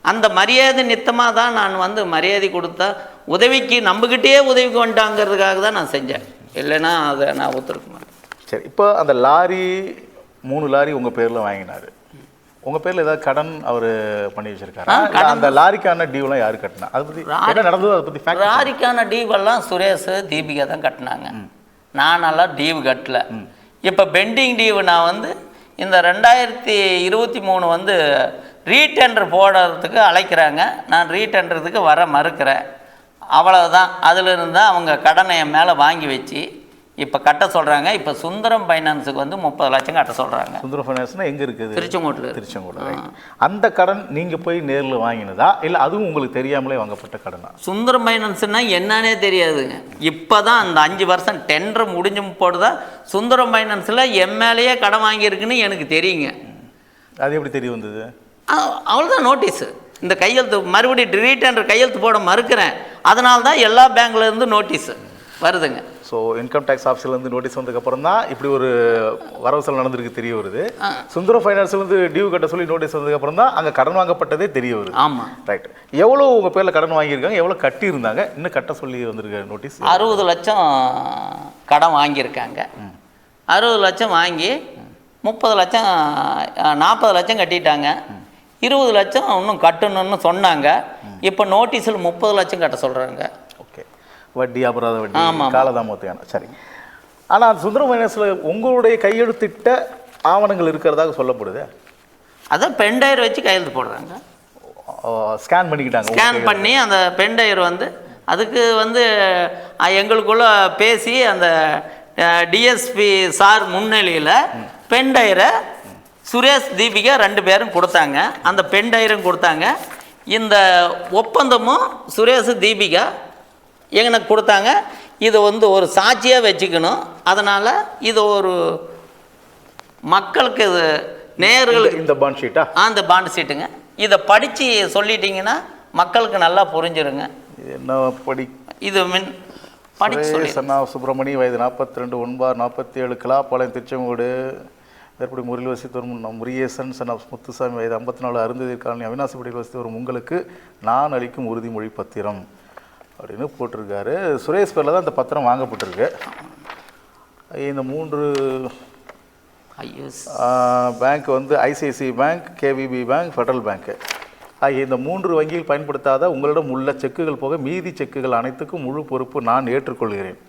அந்த மரியாதை நித்தமாக தான் நான் வந்து மரியாதை கொடுத்தா உதவிக்கு நம்பிக்கிட்டே உதவிக்கு வந்துட்டாங்கிறதுக்காக தான் நான் செஞ்சேன். இல்லைன்னா அதை நான் ஒத்துருக்க மாட்டேன். சரி, இப்போ அந்த லாரி 3 லாரி உங்கள் பேரில் வாங்கினார். உங்கள் பேரில் ஏதாவது கடன் அவர் பண்ணி வச்சுருக்காரு? அந்த லாரிக்கான டியூலாம் யார் கட்டினா? அதை பற்றி என்ன நடந்தது? அதை பற்றி லாரிக்கான டியூவெல்லாம் சுரேஷ் தீபிகா தான் கட்டினாங்க. நானெல்லாம் டியூ கட்டல. இப்போ பெண்டிங் டியூ நான் வந்து இந்த 2023 வந்து ரீடெண்டர் போடுறதுக்கு அழைக்கிறாங்க. நான் ரீடெண்டருக்கு வர மறுக்கிறேன். அவ்வளவுதான். அதிலிருந்து அவங்க கடனை என் மேலே வாங்கி வச்சு இப்போ கட்ட சொல்கிறாங்க. இப்போ சுந்தரம் ஃபைனான்ஸுக்கு வந்து 30 லட்சம் கட்ட சொல்கிறாங்க. சுந்தரம் ஃபைனான்ஸ்னா எங்கே இருக்குது? திருச்செங்கோட்டில். திருச்செங்கோடு. அந்த கடன் நீங்கள் போய் நேரில் வாங்கினதா இல்லை அதுவும் உங்களுக்கு தெரியாமலே வாங்கப்பட்ட கடனா? சுந்தரம் ஃபைனான்ஸ்னா என்னன்னே தெரியாதுங்க. இப்போ தான் அந்த 5 வருஷம் டெண்டர் முடிஞ்சு போடுதான் சுந்தரம் ஃபைனான்ஸில் எம்எல்ஏ கடன் வாங்கியிருக்குன்னு எனக்கு தெரியுங்க. அது எப்படி தெரிய வந்தது? அவ்வளோதான் நோட்டீஸு. இந்த கையெழுத்து மறுபடியும் ரீடெண்டர் கையெழுத்து போட மறுக்கிறேன். அதனால தான் எல்லா பேங்க்லேருந்து நோட்டீஸு வருதுங்க. ஸோ இன்கம் டேக்ஸ் ஆஃபீஸ்லேருந்து நோட்டீஸ் வந்ததுக்கப்புறம் தான் இப்படி ஒரு வரவு செலவு நடந்திருக்கு தெரிய வருது. சுந்தரம் ஃபைனான்ஸ்லேருந்து டியூ கட்ட சொல்லி நோட்டீஸ் வந்ததுக்கப்புறம் தான் அங்கே கடன் வாங்கப்பட்டதே தெரிய வருது. ஆமாம், ரைட். எவ்வளோ உங்கள் பேரில் கடன் வாங்கியிருக்காங்க, எவ்வளோ கட்டியிருந்தாங்க, இன்னும் கட்ட சொல்லி வந்திருக்க நோட்டீஸ்? 60 லட்சம் கடன் வாங்கியிருக்காங்க. 60 லட்சம் வாங்கி 30 லட்சம் 40 லட்சம் கட்டிட்டாங்க. 20 லட்சம் இன்னும் கட்டணும்னு சொன்னாங்க. இப்போ நோட்டீஸில் 30 லட்சம் கட்ட சொல்கிறாங்க. ஓகே. வட்டி, அபராத வட்டி, காலதாமதம். சரி. ஆனால் சுந்தரம் ஃபைனான்ஸில் உங்களுடைய கையெழுத்திட்ட ஆவணங்கள் இருக்கிறதாக சொல்லப்படுது. அதான் பென்டைர் வச்சு கையெழுத்து போடுறாங்க. ஸ்கேன் பண்ணிக்கிட்டாங்க. ஸ்கேன் பண்ணி அந்த பென்டைர் வந்து அதுக்கு வந்து எங்களுக்குள்ள பேசி அந்த டிஎஸ்பி சார் முன்னிலையில் பென்டைரை சுரேஷ், தீபிகா 2 பேரும் கொடுத்தாங்க. அந்த பென்டைரும் கொடுத்தாங்க. இந்த ஒப்பந்தமும் சுரேஷ், தீபிகா எனக்கு கொடுத்தாங்க. இது வந்து ஒரு சாட்சியாக வச்சுக்கணும். அதனால் இது ஒரு மக்களுக்கு இது நேயர்களுக்கு இந்த பாண்ட் ஷீட்டா? அந்த பாண்ட் ஷீட்டுங்க. இதை படித்து சொல்லிட்டீங்கன்னா மக்களுக்கு நல்லா புரிஞ்சிருங்க. என்ன படி? இது படிச்சு சொல்லி சுப்பிரமணி, வயது 42, ஒன்பார் 47, கிளாப்பாளையம், திருச்செங்கோடு. மேற்படி முறையில் வசித்து வரும் முருகேசன் சன் ஆஃப் முத்துசாமி, வயது 54, அருந்ததிர் காலனி, அவினாசிப்படியில் வசித்து வரும் உங்களுக்கு நான் அளிக்கும் உறுதிமொழி பத்திரம் அப்படின்னு போட்டிருக்காரு. சுரேஷ் பேரில் தான் இந்த பத்திரம் வாங்கப்பட்டிருக்கு. இந்த 3 பேங்க் வந்து ICICI bank, KVB bank, federal bank ஆகிய இந்த 3 வங்கியில் பயன்படுத்தாத உங்களிடம் உள்ள செக்குகள் போக மீதி செக்குகள் அனைத்துக்கும் முழு பொறுப்பு நான் ஏற்றுக்கொள்கிறேன்.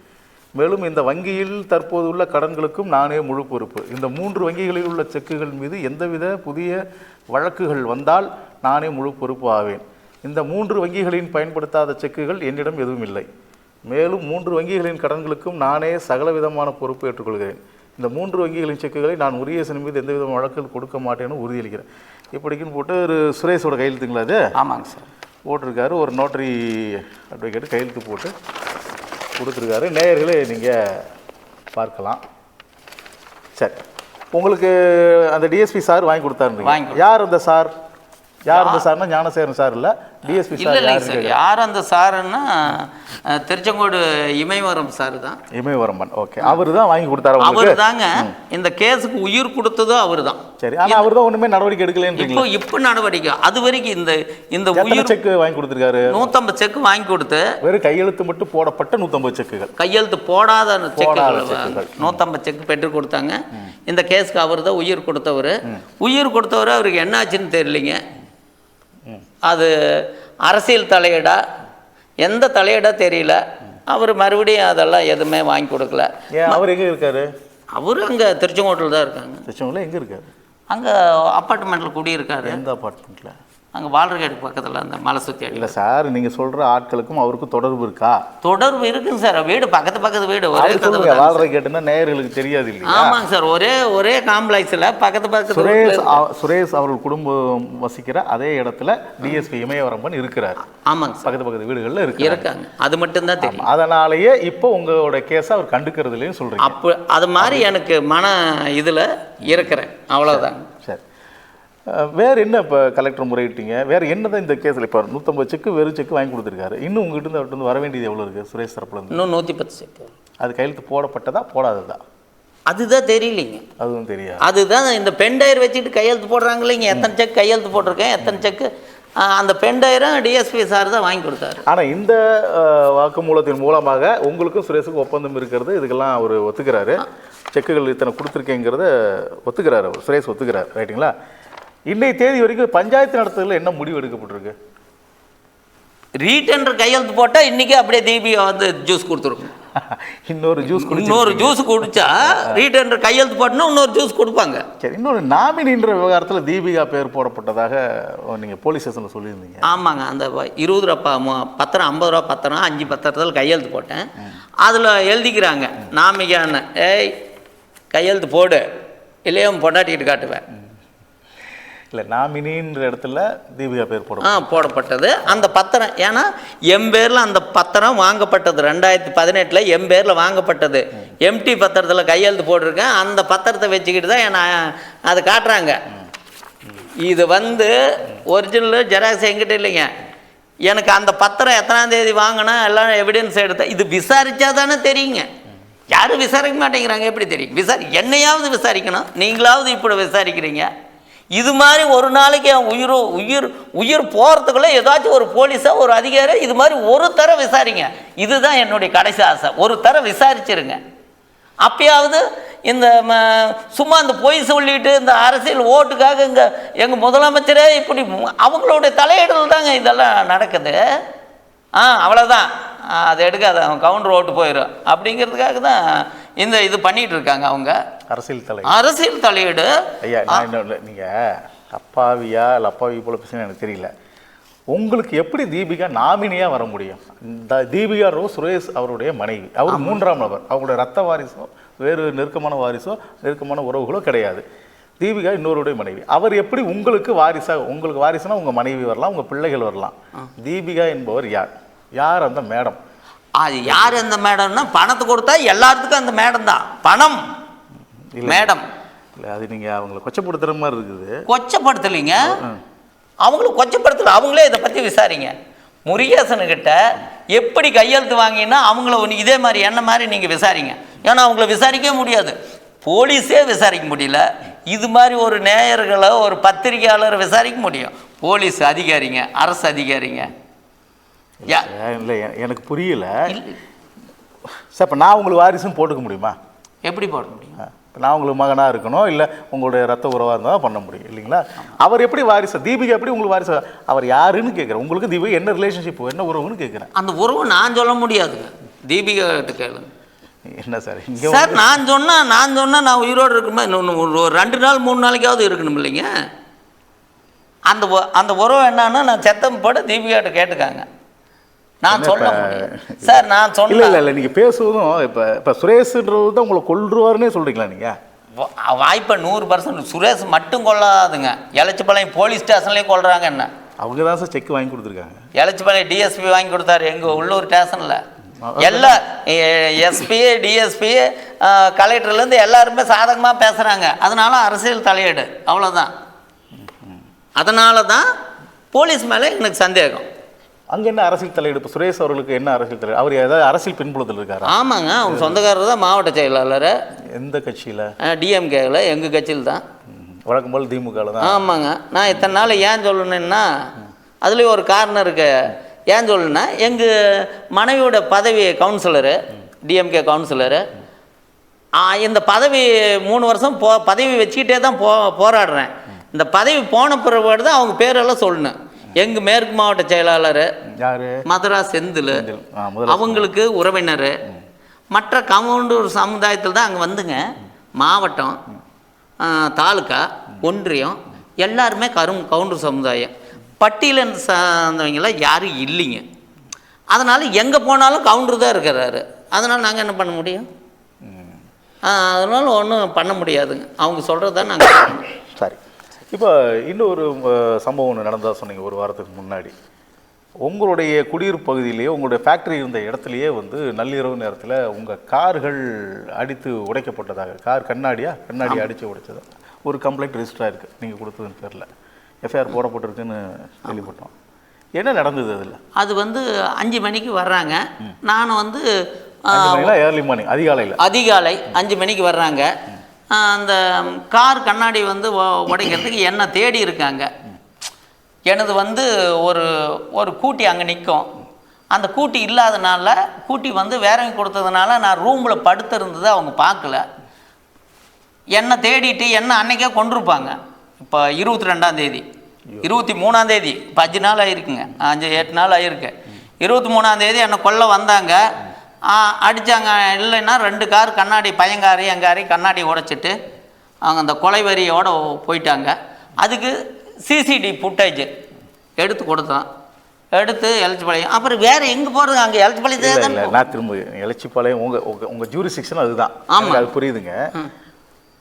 மேலும் இந்த வங்கியில் தற்போது உள்ள கடன்களுக்கும் நானே முழு பொறுப்பு. இந்த 3 வங்கிகளில் உள்ள செக்குகள் மீது எந்தவித புதிய வழக்குகள் வந்தால் நானே முழு பொறுப்பு ஆவேன். இந்த 3 வங்கிகளின் பயன்படுத்தாத செக்குகள் என்னிடம் எதுவும் இல்லை. மேலும் 3 வங்கிகளின் கடன்களுக்கும் நானே சகலவிதமான பொறுப்பு ஏற்றுக்கொள்கிறேன். இந்த 3 வங்கிகளின் செக்குகளை நான் முருகேசன் மீது எந்த விதமான வழக்குகள் கொடுக்க மாட்டேன்னு உறுதியளிக்கிறேன். இப்படிக்குன்னு போட்டு ஒரு சுரேஷோட கையெழுத்துங்களா அது? ஆமாங்க சார். போட்டிருக்காரு. ஒரு நோட்டரி அட்வொகேட் கையெழுத்து போட்டு கொடுத்துருக்காரு. நேயர்களே நீங்கள் பார்க்கலாம். சரி, உங்களுக்கு அந்த டிஎஸ்பி சார் வாங்கி கொடுத்தாருங்க. யார் அந்த சார்? யார் அந்த சார்னா ஞானசேகரன் சார் இல்லை, டிஎஸ்பி சார். இல்லை, யார் அந்த சாருன்னா திருச்செங்கோடு இமயவரம் சார் தான். இமயவரம்பன். ஓகே. அவர் தான் வாங்கி கொடுத்தாரு. அவர் தாங்க இந்த கேஸுக்கு உயிர் கொடுத்ததும் அவர் தான். சரி. ஆனால் அவர் தான் ஒன்றுமே நடவடிக்கை எடுக்கலன்னு இப்போ நடவடிக்கை அது வரைக்கும் இந்த உயிர் செக்கு வாங்கி கொடுத்துருக்காரு. 150 செக்கு வாங்கி கொடுத்து வெறும் கையெழுத்து மட்டும் போடப்பட்ட 150 செக்குகள், கையெழுத்து போடாத செக்குகள் 150 செக்கு பெற்று கொடுத்தாங்க. இந்த கேஸுக்கு அவர் தான் உயிர் கொடுத்தவர். உயிர் கொடுத்தவர் அவருக்கு என்னாச்சுன்னு தெரியலிங்க. அது அரசியல் தலையிடா எந்த தலையிடா தெரியல. அவர் மறுபடியும் அதெல்லாம் எதுவுமே வாங்கி கொடுக்கல. அவர் எங்கே இருக்காரு? அவர் அங்கே திருச்செங்கோட்டில் தான் இருக்காங்க. திருச்செங்கோட்டில் எங்கே இருக்காரு? அங்கே அப்பார்ட்மெண்ட்டில் குடியிருக்காரு. எந்த அப்பார்ட்மெண்ட்டில்? அங்கே வால்ரகேட்டுக்கு பக்கத்தில் அந்த மலை சுற்றி அடி. இல்லை சார், நீங்கள் சொல்கிற ஆட்களுக்கும் அவருக்கும் தொடர்பு இருக்கா? தொடர்பு இருக்குங்க சார். வீடு பக்கத்து வீடு. ஒரே வால்ரகேட்டுன்னா நேயர்களுக்கு தெரியாது இல்லையா? ஆமாங்க சார். ஒரே காம்ப்ளெக்ஸில் பக்கத்து சுரேஷ் அவர்கள் குடும்பம் வசிக்கிற அதே இடத்துல டிஎஸ்பி இமயவரம்பன் இருக்கிறார். ஆமாங்க சார். பக்கத்து வீடுகளில் இருக்காங்க. அது மட்டும்தான் தெரியும். அதனாலேயே இப்போ உங்களோட கேஸை அவர் கண்டுக்கிறது இல்லைன்னு சொல்கிறீங்க. அப்போ அது மாதிரி எனக்கு மன இதில் இருக்கிறேன். அவ்வளோதாங்க. சரி. வேறு என்ன இப்போ கலெக்டர் முறையிட்டீங்க? வேறு என்ன தான் இந்த கேஸில் இப்போ 150 செக்கு வெறும் செக்கு வாங்கி கொடுத்துருக்காரு. இன்னும் உங்ககிட்ட அவர்கிட்ட வர வேண்டியது எவ்வளோ இருக்குது சுரேஷ் தரப்புலேருந்து? இன்னும் 110 செக்கு. அது கையெழுத்து போடப்பட்டதா போடாததா? அதுதான் தெரியலிங்க. அதுவும் தெரியாது. அதுதான் இந்த பென்டைர் வச்சுட்டு கையெழுத்து போடுறாங்க இல்லைங்க. எத்தனை செக் கையெழுத்து போட்டிருக்கேன், எத்தனை செக்கு அந்த பென்டைரும் டிஎஸ்பி சார் தான் வாங்கி கொடுத்தாரு. ஆனால் இந்த வாக்குமூலத்தின் மூலமாக உங்களுக்கும் சுரேஷுக்கும் ஒப்பந்தம் இருக்கிறது, இதுக்கெல்லாம் அவர் ஒத்துக்கிறாரு. செக்குகள் இத்தனை கொடுத்துருக்கேங்கிறத ஒத்துக்கிறாரு அவர், சுரேஷ் ஒத்துக்கிறார். ரைட்டுங்களா? இன்றைய தேதி வரைக்கும் பஞ்சாயத்து நடத்துறதுல என்ன முடிவு எடுக்கப்பட்டிருக்கு? ரீடெண்டர் கையெழுத்து போட்டால் இன்றைக்கி அப்படியே தீபியை வந்து ஜூஸ் கொடுத்துருக்கும். இன்னொரு ஜூஸ் குடிச்சா ரீடெண்டர் கையெழுத்து போட்டோன்னா இன்னொரு ஜூஸ் கொடுப்பாங்க. சரி, இன்னொரு நாமினின்ற விவகாரத்தில் தீபிகா பேர் போடப்பட்டதாக நீங்கள் போலீஸ் ஸ்டேஷனில் சொல்லியிருந்தீங்க. ஆமாங்க, அந்த 20 ரூபா பத்திரம், 50 ரூபா பத்திரம், 5 பத்திரத்தில் கையெழுத்து போட்டேன். அதில் எழுதிக்கிறாங்க நாமிகான்னு. ஏய் கையெழுத்து போடு, இல்லையே பொண்டாட்டிக்கிட்டு காட்டுவேன். இல்லை, நாமினின்ற இடத்துல தீபிகா பேர் போடப்பட்டது அந்த பத்திரம். ஏன்னா என் பேரில் அந்த பத்திரம் வாங்கப்பட்டது 2018 என் பேரில் வாங்கப்பட்டது. எம்டி பத்திரத்தில் கையெழுத்து போட்டிருக்கேன். அந்த பத்திரத்தை வச்சுக்கிட்டு தான் அதை காட்டுறாங்க. இது ஒரிஜினல் ஜெராக்ஸ் என்கிட்ட இல்லைங்க. எனக்கு அந்த பத்திரம் எத்தனாம் தேதி வாங்கினா எல்லாம் எவிடன்ஸ் எடுத்தேன். இது விசாரித்தா தானே தெரியுங்க. யாரும் விசாரிக்க மாட்டேங்கிறாங்க. எப்படி தெரியும்? என்னையாவது விசாரிக்கணும். நீங்களாவது இப்படி விசாரிக்கிறீங்க. இது மாதிரி ஒரு நாளைக்கு என் உயிர் போகிறதுக்குள்ளே ஏதாச்சும் ஒரு போலீஸாக ஒரு அதிகாரி இது மாதிரி ஒரு தர விசாரிங்க. இதுதான் என்னுடைய கடைசி ஆசை. ஒரு தர விசாரிச்சிருங்க. அப்பயாவது இந்த சும்மா இந்த பொய் சொல்லிட்டு இந்த அரசியல் ஓட்டுக்காக எங்கள் முதலமைச்சரே இப்படி அவங்களுடைய தலையிடல் தாங்க இதெல்லாம் நடக்குது. அவ்வளோதான், அதை எடுக்காத, அவன் கவுண்டர் ஓட்டு போயிடும் அப்படிங்கிறதுக்காக தான் இது பண்ணிகிட்டு இருக்காங்க அவங்க. அரசியல் தலையீடு. ஐயா, நான் இன்னொன்று, நீங்கள் அப்பாவியா இல்லை அப்பாவி போல பேசுன்னு எனக்கு தெரியல. உங்களுக்கு எப்படி தீபிகா நாமினியாக வர முடியும்? இந்த தீபிகா சுரேஷ் அவருடைய மனைவி. அவர் 3ஆம் நபர். அவருடைய ரத்த வாரிசோ வேறு நெருக்கமான வாரிசோ நெருக்கமான உறவுகளோ கிடையாது. தீபிகா இன்னொருடைய மனைவி. அவர் எப்படி உங்களுக்கு வாரிசாக? உங்களுக்கு வாரிசுனா உங்கள் மனைவி வரலாம், உங்கள் பிள்ளைகள் வரலாம். தீபிகா என்பவர் யார் அந்த மேடம்? அது யார் அந்த மேடம்னா, பணத்தை கொடுத்தா எல்லாத்துக்கும் அந்த மேடம் தான். பணம் மேடம் இல்லை, அது நீங்கள் அவங்களை கொச்சப்படுத்துகிற மாதிரி இருக்குது. கொச்சப்படுத்தலைங்க, அவங்களும் கொச்சப்படுத்தலை. அவங்களே இதை பற்றி விசாரிங்க. முருகேசனுக்கிட்ட எப்படி கையெழுத்து வாங்கினா அவங்கள இதே மாதிரி என்ன மாதிரி நீங்கள் விசாரிங்க. ஏன்னா அவங்கள விசாரிக்கவே முடியாது, போலீஸே விசாரிக்க முடியல. இது மாதிரி ஒரு நேயர்களை ஒரு பத்திரிகையாளர் விசாரிக்க முடியும். போலீஸ் அதிகாரிங்க, அரசு அதிகாரிங்க. இல்லை, எனக்கு புரியல சார். இப்போ நான் உங்களுக்கு வாரிசும் போட்டுக்க முடியுமா? எப்படி போட முடியும்? இப்போ நான் உங்களுக்கு மகனாக இருக்கணும், இல்லை உங்களுடைய ரத்த உறவாக இருந்தால் பண்ண முடியும் இல்லைங்களா? அவர் எப்படி வாரிசு? தீபிகா எப்படி உங்களுக்கு வாரிசு? அவர் யாருன்னு கேட்குறேன். உங்களுக்கு தீபிகா என்ன ரிலேஷன்ஷிப், என்ன உறவுன்னு கேட்குறேன். அந்த உறவு நான் சொல்ல முடியாதுங்க. தீபிகா கிட்ட கேளுங்க. என்ன சார் சார், நான் சொன்னா நான் உயிரோடு இருக்குமா? இன்னொன்று ஒரு 2 நாள் 3 நாளைக்காவது இருக்கணும் இல்லைங்க. அந்த உறவு என்னன்னா, நான் செத்தம் போட தீபிகாட்ட கேட்டுக்காங்க. நான் சொல்ல சார், நான் சொன்ன இல்லை நீங்கள் பேசுவதும் இப்போ சுரேஷ்ன்றது தான் உங்களை கொல்லுவாருன்னே சொல்கிறீங்களா? நீங்கள் வாய்ப்பை 100% சுரேஷ் மட்டும் கொள்ளாதுங்க. எலச்சிபாளையம் போலீஸ் ஸ்டேஷன்லேயும் கொள்கிறாங்க. என்ன அவங்க தான் சார் செக் வாங்கி கொடுத்துருக்காங்க. எலச்சிபாளையம் டிஎஸ்பி வாங்கி கொடுத்தாரு எங்கள் உள்ளூர் ஸ்டேஷனில். எல்லா எஸ்பி, டிஎஸ்பி, கலெக்டர்லேருந்து எல்லாருமே சாதகமாக பேசுகிறாங்க. அதனால அரசியல் தலையீடு, அவ்வளோதான். அதனால தான் போலீஸ் மேலே எனக்கு சந்தேகம். அங்கே என்ன அரசியல் தலையீடு? இப்போ சுரேஷ் அவர்களுக்கு என்ன அரசியல் தலையீடு? அவர் ஏதாவது அரசியல் பின்புலத்தில் இருக்காரு? ஆமாங்க, அவங்க சொந்தக்காரர் தான் மாவட்ட செயலாளர். எந்த கட்சியில்? டிஎம்கேவில், எங்கள் கட்சியில் தான். வழக்கம் போல் திமுகவில் தான். ஆமாங்க. நான் இத்தனை நாள் ஏன் சொல்லணுன்னா, அதுலேயும் ஒரு காரணம் இருக்கு. ஏன் சொல்லணுன்னா, எங்கள் மனைவியோட பதவி கவுன்சிலரு, டிஎம்கே கவுன்சிலரு. இந்த பதவி 3 வருஷம் பதவி வச்சுக்கிட்டே தான் போராடுறேன். இந்த பதவி போன பிறகு தான் அவங்க பேரெல்லாம் சொல்லணும். எங்கள் மேற்கு மாவட்ட செயலாளர் மதுரா செந்தில், அவங்களுக்கு உறவினர். மற்ற கவுண்டூர் சமுதாயத்தில் தான் அங்கே வந்துங்க. மாவட்டம், தாலுக்கா, ஒன்றியம் எல்லாருமே கவுண்டூர் சமுதாயம். பட்டியலன் சார்ந்தவங்களாம் யாரும் இல்லைங்க. அதனால் எங்கே போனாலும் கவுண்டர் தான் இருக்கிறாரு. அதனால் நாங்கள் என்ன பண்ண முடியும்? அதனால் ஒன்றும் பண்ண முடியாதுங்க. அவங்க சொல்கிறது தான் நாங்கள். சரி, இப்போ இன்னொரு சம்பவம் ஒன்று நடந்ததாக சொன்னீங்க ஒரு வாரத்துக்கு முன்னாடி. உங்களுடைய குடியிருப்பு பகுதியிலேயே, உங்களுடைய ஃபேக்ட்ரி இருந்த இடத்துலையே நள்ளிரவு நேரத்தில் உங்கள் கார்கள் அடித்து உடைக்கப்பட்டதாக, கார் கண்ணாடி அடித்து உடைச்சதாக ஒரு கம்ப்ளைண்ட் ரெஜிஸ்டர் ஆகிருக்கு. நீங்கள் கொடுத்ததுன்னு பேரில் எஃப்ஐஆர் போடப்பட்டிருக்குன்னு கேள்விப்பட்டோம். என்ன நடந்தது அதில்? அது 5 மணிக்கு வர்றாங்க. நான் ஏர்லி மார்னிங், அதிகாலை 5 மணிக்கு வர்றாங்க. அந்த கார் கண்ணாடி உடைக்கிறதுக்கு என்ன தேடி இருக்காங்க. எனது ஒரு கூட்டி அங்கே நிற்கும். அந்த கூட்டி இல்லாதனால, கூட்டி வேறவங்க கொடுத்ததுனால நான் ரூமில் படுத்திருந்தது அவங்க பார்க்கல. என்னை தேடிட்டு என்ன அன்னைக்கே கொண்டிருப்பாங்க. இப்போ 22ஆம் தேதி, 23ஆம் தேதி, இப்போ 5 நாள் ஆகிருக்குங்க. 8 நாள் ஆகிருக்கு. 23ஆம் தேதி என்னை கொல்ல வந்தாங்க. அடித்தாங்க. இல்லைன்னா 2 கார் கண்ணாடி பையங்காரி எங்காரி கண்ணாடி உடைச்சிட்டு அவங்க அந்த கொலை வரியோடு போயிட்டாங்க. அதுக்கு சிசிடி ஃபுட்டேஜ் எடுத்து கொடுத்தான். எடுத்து எலச்சிபாளையம். அப்புறம் வேறு எங்கே போகிறது? அங்கே எலச்சிபாளையத்தே தான். நான் திரும்ப எலச்சிபாளையம் உங்கள் ஜூரிஸ்டிக்ஷன் அதுதான். ஆமாம், அது புரியுதுங்க.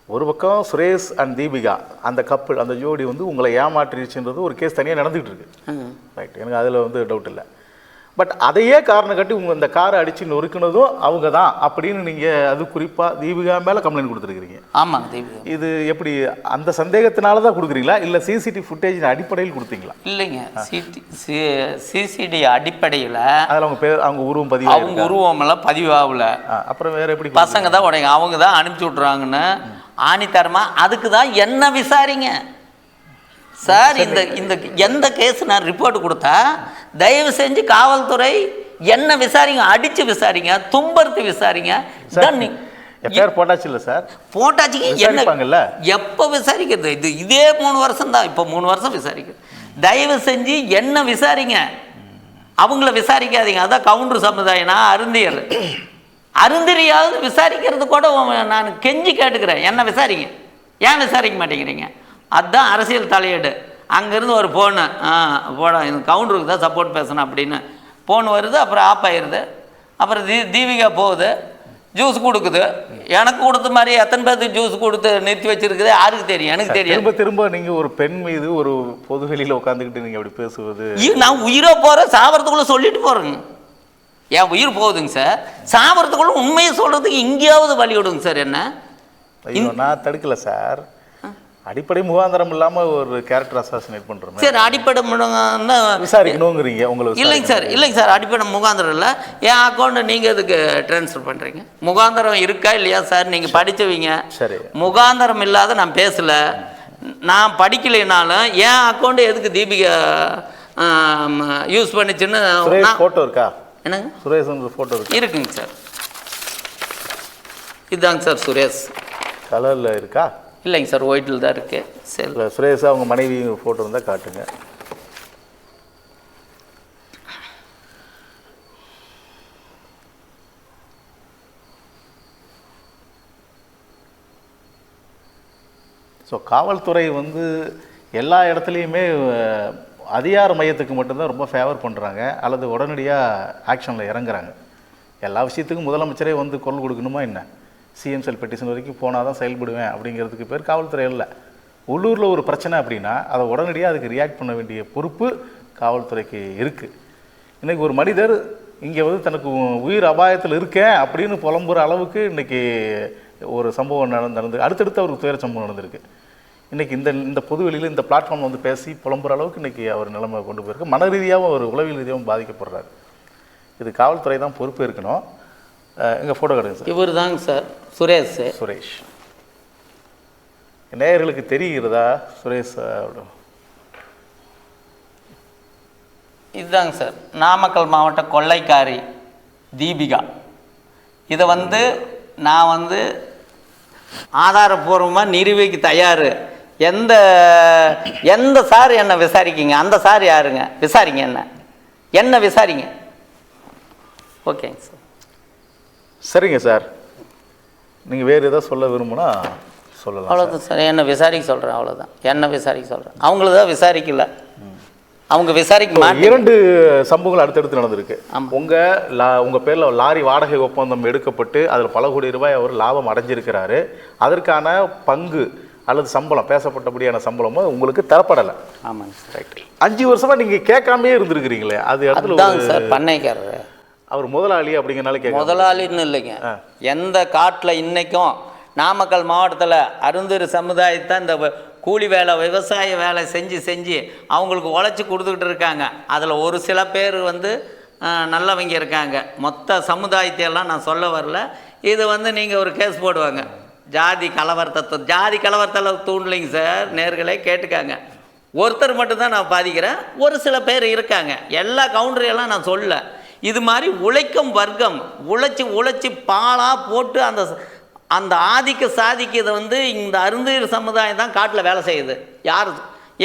ஒரு பக்கம் சுரேஷ் அண்ட் தீபிகா அந்த கப்பல் அந்த ஜோடி வந்து உங்களை ஏமாற்றிடுச்சுன்றது ஒரு கேஸ் தனியாக நடந்துகிட்டு இருக்கு. ரைட், எனக்கு அதில் வந்து டவுட் இல்லை. பட் அதையே காரணம் காட்டி உங்கள் இந்த காரை அடித்து நொறுக்குனதும் அவங்க தான் அப்படின்னு நீங்கள் அது குறிப்பாக தீபிகா மேலே கம்ப்ளைண்ட் கொடுத்துருக்கிறீங்க. ஆமாங்க, தீபிகா. இது எப்படி அந்த சந்தேகத்தினால தான் கொடுக்குறீங்களா இல்லை சிசிடிவி ஃபுட்டேஜ் அடிப்படையில் கொடுத்தீங்களா? இல்லைங்க, சிசிடி அடிப்படையில் அதில் அவங்க பேர் அவங்க உருவம் பதிவு, அவங்க உருவமெல்லாம் பதிவாகல. அப்புறம் வேறு எப்படி பசங்க தான் உடைங்க அவங்க தான் அனுப்பிச்சி விட்றாங்கன்னு ஆணித்தரமா. அதுக்கு தான் என்ன விசாரிங்க சார். இந்த எந்த கேஸ் நான் ரிப்போர்ட் கொடுத்தா தயவு செஞ்சு காவல்துறை என்ன விசாரிங்க, அடிச்சு விசாரிங்க, துன்பறுத்தி விசாரிங்க. எஃப்ஐஆர் போட்டாச்சு இல்லை சார்? போட்டாச்சுங்க. என்ன எப்போ விசாரிக்கிறது? இதே 3 வருஷம் தான். இப்போ 3 வருஷம் விசாரிக்கிறது. தயவு செஞ்சு என்ன விசாரிங்க, அவங்கள விசாரிக்காதீங்க. அதான் கவுண்டர் சமுதாயம். நான் அருந்திரியாவது விசாரிக்கிறது கூட நான் கெஞ்சி கேட்டுக்கிறேன். என்ன விசாரிங்க, ஏன் விசாரிக்க மாட்டேங்கிறீங்க? அதுதான் அரசியல் தலையீடு. அங்கேருந்து ஒரு ஃபோனு போட இந்த கவுண்டருக்கு தான் சப்போர்ட் பேசணும் அப்படின்னு ஃபோன் வருது. அப்புறம் ஆஃப் ஆயிடுது. அப்புறம் தீபிகா போகுது, ஜூஸ் கொடுக்குது. எனக்கு கொடுத்த மாதிரி எத்தனை பேருக்கு ஜூஸ் கொடுத்து நிறுத்தி வச்சிருக்குது யாருக்கு தெரியும்? எனக்கு தெரியும். திரும்ப திரும்ப நீங்கள் ஒரு பெண் மீது ஒரு பொதுவெளியில் உட்காந்துக்கிட்டு நீங்கள் அப்படி பேசுவது, நான் உயிரை போகிறேன் சாவறதுக்குள்ளே சொல்லிட்டு போகிறேங்க. என் உயிர் போகுதுங்க சார். சாவறதுக்குள்ள உண்மையை சொல்கிறதுக்கு எங்கேயாவது வழி விடுங்க சார். என்ன நான் தடுக்கலை சார். அடிப்படை முகாந்திரம் இல்லாமல் ஒரு கேரக்டர் அசாசினேட் பண்ணுறோம் சார். அடிப்படை விசாரிக்கணுங்கிறீங்க உங்களுக்கு? இல்லைங்க சார், இல்லைங்க சார். அடிப்படை முகாந்திரம் இல்லை. என் அக்கௌண்ட்டை நீங்கள் எதுக்கு ட்ரான்ஸ்ஃபர் பண்ணுறீங்க? முகாந்திரம் இருக்கா இல்லையா சார்? நீங்கள் படித்தவங்க. சரி, முகாந்திரம் இல்லாத நான் பேசலை. நான் படிக்கலைனாலும் என் அக்கௌண்ட்டு எதுக்கு தீபிகா யூஸ் பண்ணிச்சுன்னு ஃபோட்டோ இருக்கா? என்னங்க சுரேஷ் ஃபோட்டோ இருக்குங்க சார். இதுதாங்க சார் சுரேஷ். கலரில் இருக்கா? இல்லைங்க சார், ஒயிட்டில் தான் இருக்குது. சரி, சுரேஷ் அவங்க மனைவி ஃபோட்டோ இருந்தால் காட்டுங்க. ஸோ காவல்துறை வந்து எல்லா இடத்துலையுமே அதிகார மையத்துக்கு மட்டும்தான் ரொம்ப ஃபேவர் பண்ணுறாங்க, அல்லது உடனடியாக ஆக்ஷனில் இறங்குறாங்க. எல்லா விஷயத்துக்கும் முதலமைச்சரே வந்து குரல் கொடுக்கணுமா என்ன? சிஎம் செல் பெட்டிஷன் வரைக்கும் போனால் தான் செயல்படுவேன் அப்படிங்கிறதுக்கு பேர் காவல்துறை இல்லை. உள்ளூரில் ஒரு பிரச்சனை அப்படின்னா அதை உடனடியாக அதுக்கு ரியாக்ட் பண்ண வேண்டிய பொறுப்பு காவல்துறைக்கு இருக்குது. இன்றைக்கி ஒரு மனிதர் இங்கே வந்து தனக்கு உயிர் அபாயத்தில் இருக்கேன் அப்படின்னு புலம்புற அளவுக்கு இன்றைக்கி ஒரு சம்பவம் நடந்து அடுத்தடுத்து அவருக்கு துயர சம்பவம் நடந்திருக்கு. இன்றைக்கி இந்த பொதுவெளியில் இந்த பிளாட்ஃபார்ம் வந்து பேசி புலம்புற அளவுக்கு இன்றைக்கி அவர் நிலைமை கொண்டு போயிருக்கு. மன ரீதியாகவும் அவர் உளவியல் ரீதியாகவும் பாதிக்கப்படுறாரு. இது காவல்துறை தான் பொறுப்பு இருக்கணும். எங்கள் ஃபோட்டோ கிடையாது சார். இவர் தாங்க சார் சுரேஷ். நேயர்களுக்கு தெரிகிறதா சுரேஷ்? இதுதாங்க சார் நாமக்கல் மாவட்ட கொள்ளைக்காரி தீபிகா. இதை வந்து நான் வந்து ஆதாரபூர்வமாக நிரூபிக்க தயார். எந்த சார் என்ன விசாரிக்கிங்க? அந்த சார் யாருங்க? விசாரிங்க, என்ன விசாரிங்க. ஓகேங்க சார். சரிங்க சார், நீங்கள் வேறு எதாவது சொல்ல விரும்புனா சொல்லலாம். அவ்வளோதான் சார். என்ன விசாரிக்க சொல்கிறேன், அவ்வளோதான். என்ன விசாரிக்க சொல்கிறேன். அவங்கள தான் விசாரிக்கல, அவங்க விசாரிக்க மாட்டாங்க. 2 சம்பவங்கள் அடுத்தடுத்து நடந்திருக்கு. உங்கள் பேரில் லாரி வாடகை ஒப்பந்தம் எடுக்கப்பட்டு அதில் பல கோடி ரூபாய் அவர் லாபம் அடைஞ்சிருக்கிறாரு. அதற்கான பங்கு அல்லது சம்பளம், பேசப்பட்டபடியான சம்பளமும் உங்களுக்கு தரப்படலை. ஆமாங்க சார். ரைட். 5 வருஷமாக நீங்கள் கேட்காமே இருந்திருக்கிறீங்களே, அது இடத்துல சார் பண்ணைக்காரர் அவர் முதலாளி அப்படிங்கிறனால முதலாளின்னு இல்லைங்க. எந்த காட்டில் இன்றைக்கும் நாமக்கல் மாவட்டத்தில் அருந்தர் சமுதாயத்தை இந்த கூலி வேலை விவசாய வேலை செஞ்சு அவங்களுக்கு உழைச்சி கொடுத்துக்கிட்டு இருக்காங்க. அதில் ஒரு சில பேர் வந்து நல்லவங்க இருக்காங்க. மொத்த சமுதாயத்தையெல்லாம் நான் சொல்ல வரல. இது வந்து நீங்கள் ஒரு கேஸ் போடுவாங்க. ஜாதி கலவரத்தை தூண்டலைங்க சார். நேர்களே கேட்டுக்காங்க. ஒருத்தர் மட்டும்தான் நான் பாதிக்கிறேன். ஒரு சில பேர் இருக்காங்க. எல்லா கவுண்டரையெல்லாம் நான் சொல்ல. இது மாதிரி உழைக்கும் வர்க்கம் உழைச்சி பாலாக போட்டு அந்த ஆதிக்க சாதிக்கு இதை வந்து இந்த அருந்தீர் சமுதாயம் தான் காட்டில் வேலை செய்யுது. யார்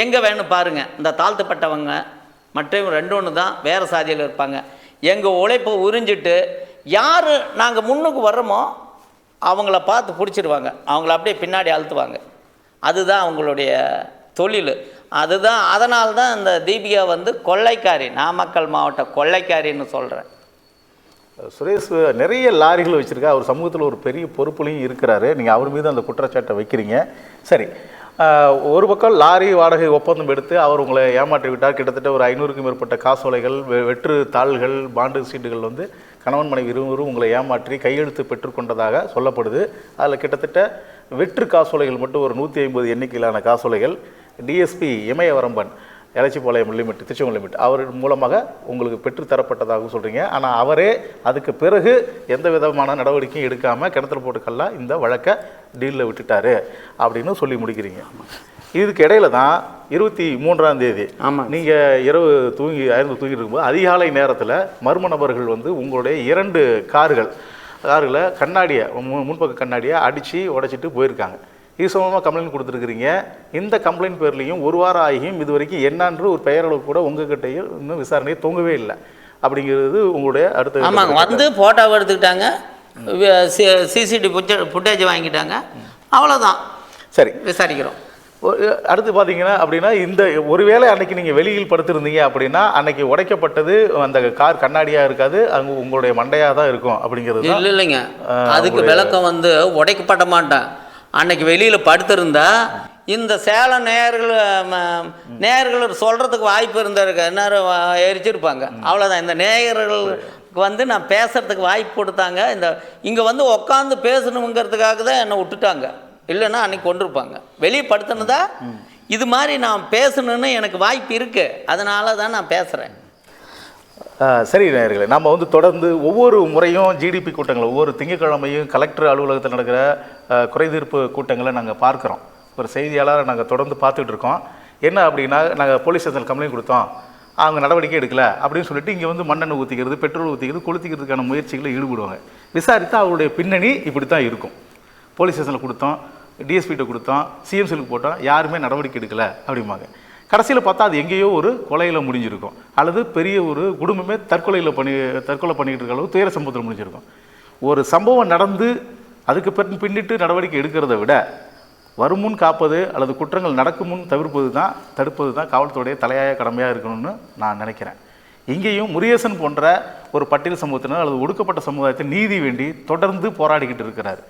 எங்கே வேணும் பாருங்கள். இந்த தாழ்த்தப்பட்டவங்க மற்றும் 2 தான் வேறு சாதியில் இருப்பாங்க. எங்கள் உழைப்பை உறிஞ்சிட்டு யார் நாங்கள் முன்னுக்கு வர்றோமோ அவங்கள பார்த்து பிடிச்சிடுவாங்க, அவங்கள அப்படியே பின்னாடி அழுத்துவாங்க. அதுதான் அவங்களுடைய தொழில். அதுதான், அதனால்தான் இந்த தீபிகா வந்து கொள்ளைக்காரி, நாமக்கல் மாவட்ட கொள்ளைக்காரின்னு சொல்கிறேன். சுரேஷ் நிறைய லாரிகள் வச்சுருக்கா, அவர் சமூகத்தில் ஒரு பெரிய பொறுப்புலையும் இருக்கிறாரு. நீங்கள் அவர் மீது அந்த குற்றச்சாட்டை வைக்கிறீங்க. சரி, ஒரு பக்கம் லாரி வாடகை ஒப்பந்தம் எடுத்து அவர் உங்களை ஏமாற்றி விட்டார். கிட்டத்தட்ட ஒரு 500க்கும் மேற்பட்ட காசோலைகள், வெற்று தாள்கள், பாண்டு சீட்டுகள் வந்து கணவன் மனைவி இருவரும் உங்களை ஏமாற்றி கையெழுத்து பெற்றுக்கொண்டதாக சொல்லப்படுது. அதில் கிட்டத்தட்ட வெற்று காசோலைகள் மட்டும் ஒரு 150 எண்ணிக்கையிலான காசோலைகள் DSP Imayavaramban, Elachipalayam limit, Tiruchengode limit, அவர் மூலமாக உங்களுக்கு பெற்றுத்தரப்பட்டதாகவும் சொல்கிறீங்க. ஆனால் அவரே அதுக்கு பிறகு எந்த விதமான நடவடிக்கையும் எடுக்காமல் கிணத்துல போட்டுக்கெல்லாம் இந்த வழக்கை டீலில் விட்டுட்டாரு அப்படின்னு சொல்லி முடிக்கிறீங்க. இதுக்கு இடையில தான் 23ஆம் தேதி நீங்கள் இரவு அயர்ந்து தூங்கிட்டு இருக்கும்போது அதிகாலை நேரத்தில் மர்ம நபர்கள் வந்து உங்களுடைய 2 கார்களை கண்ணாடியை, முன்பக்க கண்ணாடியை அடித்து உடைச்சிட்டு போயிருக்காங்க. இது சம்பந்தமாக கம்ப்ளைண்ட் கொடுத்துருக்குறீங்க. இந்த கம்ப்ளைண்ட் பேர்லையும் ஒரு வாரம் ஆகியும் இது வரைக்கும் என்னன்று ஒரு பெயரளவு கூட உங்ககிட்டையும் இன்னும் விசாரணையை தூங்கவே இல்லை அப்படிங்கிறது உங்களுடைய அடுத்த. ஆமாங்க, வந்து ஃபோட்டோவை எடுத்துக்கிட்டாங்க, சிசிடிவி ஃபுட்டேஜ் வாங்கிட்டாங்க, அவ்வளோதான். சரி, விசாரிக்கிறோம். அடுத்து பார்த்தீங்கன்னா அப்படின்னா, இந்த ஒருவேளை அன்னைக்கு நீங்கள் வெளியில் படுத்திருந்தீங்க அப்படின்னா அன்னைக்கு உடைக்கப்பட்டது அந்த கார் கண்ணாடியாக இருக்காது, அங்கே உங்களுடைய மண்டையாக தான் இருக்கும் அப்படிங்கிறது. இல்லைங்க, அதுக்கு விளக்கம் வந்து உடைக்கப்பட மாட்டேன். அன்னைக்கு வெளியில் படுத்திருந்தா இந்த சேலம் நேயர்கள் சொல்கிறதுக்கு வாய்ப்பு இருந்திருக்கு, எல்லாரும் எரிச்சிருப்பாங்க, அவ்வளோதான். இந்த நேயர்களுக்கு வந்து நான் பேசுகிறதுக்கு வாய்ப்பு கொடுத்தாங்க. இங்கே வந்து உட்காந்து பேசணுங்கிறதுக்காக தான் என்னை விட்டுட்டாங்க, இல்லைன்னா அன்றைக்கி கொண்டிருப்பாங்க. வெளியே படுத்தினதா இது மாதிரி நான் பேசணுன்னு எனக்கு வாய்ப்பு இருக்குது, அதனால தான் நான் பேசுகிறேன். சரி நேயர்களே, நம்ம வந்து தொடர்ந்து ஒவ்வொரு முறையும் ஜிடிபி கூட்டங்கள், ஒவ்வொரு திங்கட்கிழமையும் கலெக்டர் அலுவலகத்தில் நடக்கிற குறைதீர்ப்பு கூட்டங்களை நாங்கள் பார்க்குறோம். ஒரு செய்தியாளர் நாங்கள் தொடர்ந்து பார்த்துட்டு இருக்கோம். என்ன அப்படின்னா, நாங்கள் போலீஸ் ஸ்டேஷனில் கம்ப்ளைண்ட் கொடுத்தோம், அவங்க நடவடிக்கை எடுக்கலை அப்படின்னு சொல்லிட்டு இங்கே வந்து மண்ணெண்ணெய் ஊற்றிக்கிறது, பெட்ரோல் ஊற்றிக்கிறது, கொளுத்திக்கிறதுக்கான முயற்சிகளில் ஈடுபடுவாங்க. விசாரித்தா அவருடைய பின்னணி இப்படி தான் இருக்கும். போலீஸ் ஸ்டேஷனில் கொடுத்தோம், டிஎஸ்பிகிட்ட கொடுத்தோம், சிஎம்சிலுக்கு போட்டோம், யாருமே நடவடிக்கை எடுக்கலை அப்படிம்பாங்க. கடைசியில் பார்த்தா அது எங்கேயோ ஒரு கொலையில் முடிஞ்சிருக்கும், அல்லது பெரிய ஒரு குடும்பமே தற்கொலை பண்ணிக்கிட்டு இருக்க அளவு துயர சம்பவத்தில் முடிஞ்சிருக்கும். ஒரு சம்பவம் நடந்து அதுக்கு பின்னிட்டு நடவடிக்கை எடுக்கிறத விட வருமுன் காப்பது அல்லது குற்றங்கள் நடக்கும் முன் தடுப்பது தான் காவல்துறையுடைய தலையாய கடமையாக இருக்கணும்னு நான் நினைக்கிறேன். இங்கேயும் முருகேசன் போன்ற ஒரு பட்டியல் சமூகத்தினர் அல்லது ஒடுக்கப்பட்ட சமுதாயத்தை நீதி வேண்டி தொடர்ந்து போராடிக்கிட்டு இருக்கிறார்.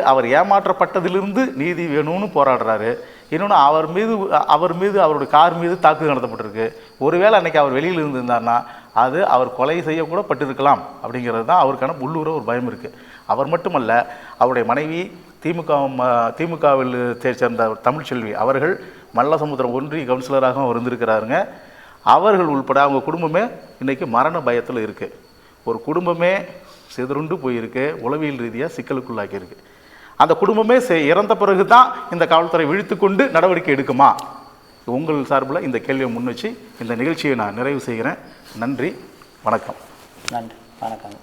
அவர் ஏமாற்றப்பட்டதிலிருந்து நீதி வேணும்னு போராடுறாரு. இன்னொன்று, அவர் மீது அவருடைய கார் மீது தாக்குதல் நடத்தப்பட்டிருக்கு. ஒருவேளை அன்றைக்கி அவர் வெளியில் இருந்திருந்தார்னா அது அவர் கொலை செய்யக்கூட பட்டிருக்கலாம் அப்படிங்கிறது தான் அவருக்கான உள்ளூர ஒரு பயம் இருக்குது. அவர் மட்டுமல்ல, அவருடைய மனைவி திமுகவில் சேர்ந்த தமிழ்ச்செல்வி அவர்கள் மல்லசமுத்திரம் ஒன்றிய கவுன்சிலராகவும் இருந்திருக்கிறாருங்க. அவர்கள் உள்பட அவங்க குடும்பமே இன்றைக்கி மரண பயத்தில் இருக்குது. ஒரு குடும்பமே சிதறுண்டு போயிருக்கு, உளவியல் ரீதியாக சிக்கலுக்குள்ளாக்கியிருக்கு. அந்த குடும்பமே இறந்த பிறகு தான் இந்த காவல்துறை விழித்து கொண்டு நடவடிக்கை எடுக்குமா? உங்கள் சார்பில் இந்த கேள்வியை முன் வச்சு இந்த நிகழ்ச்சியை நான் நிறைவு செய்கிறேன். நன்றி, வணக்கம். நன்றி, வணக்கம்.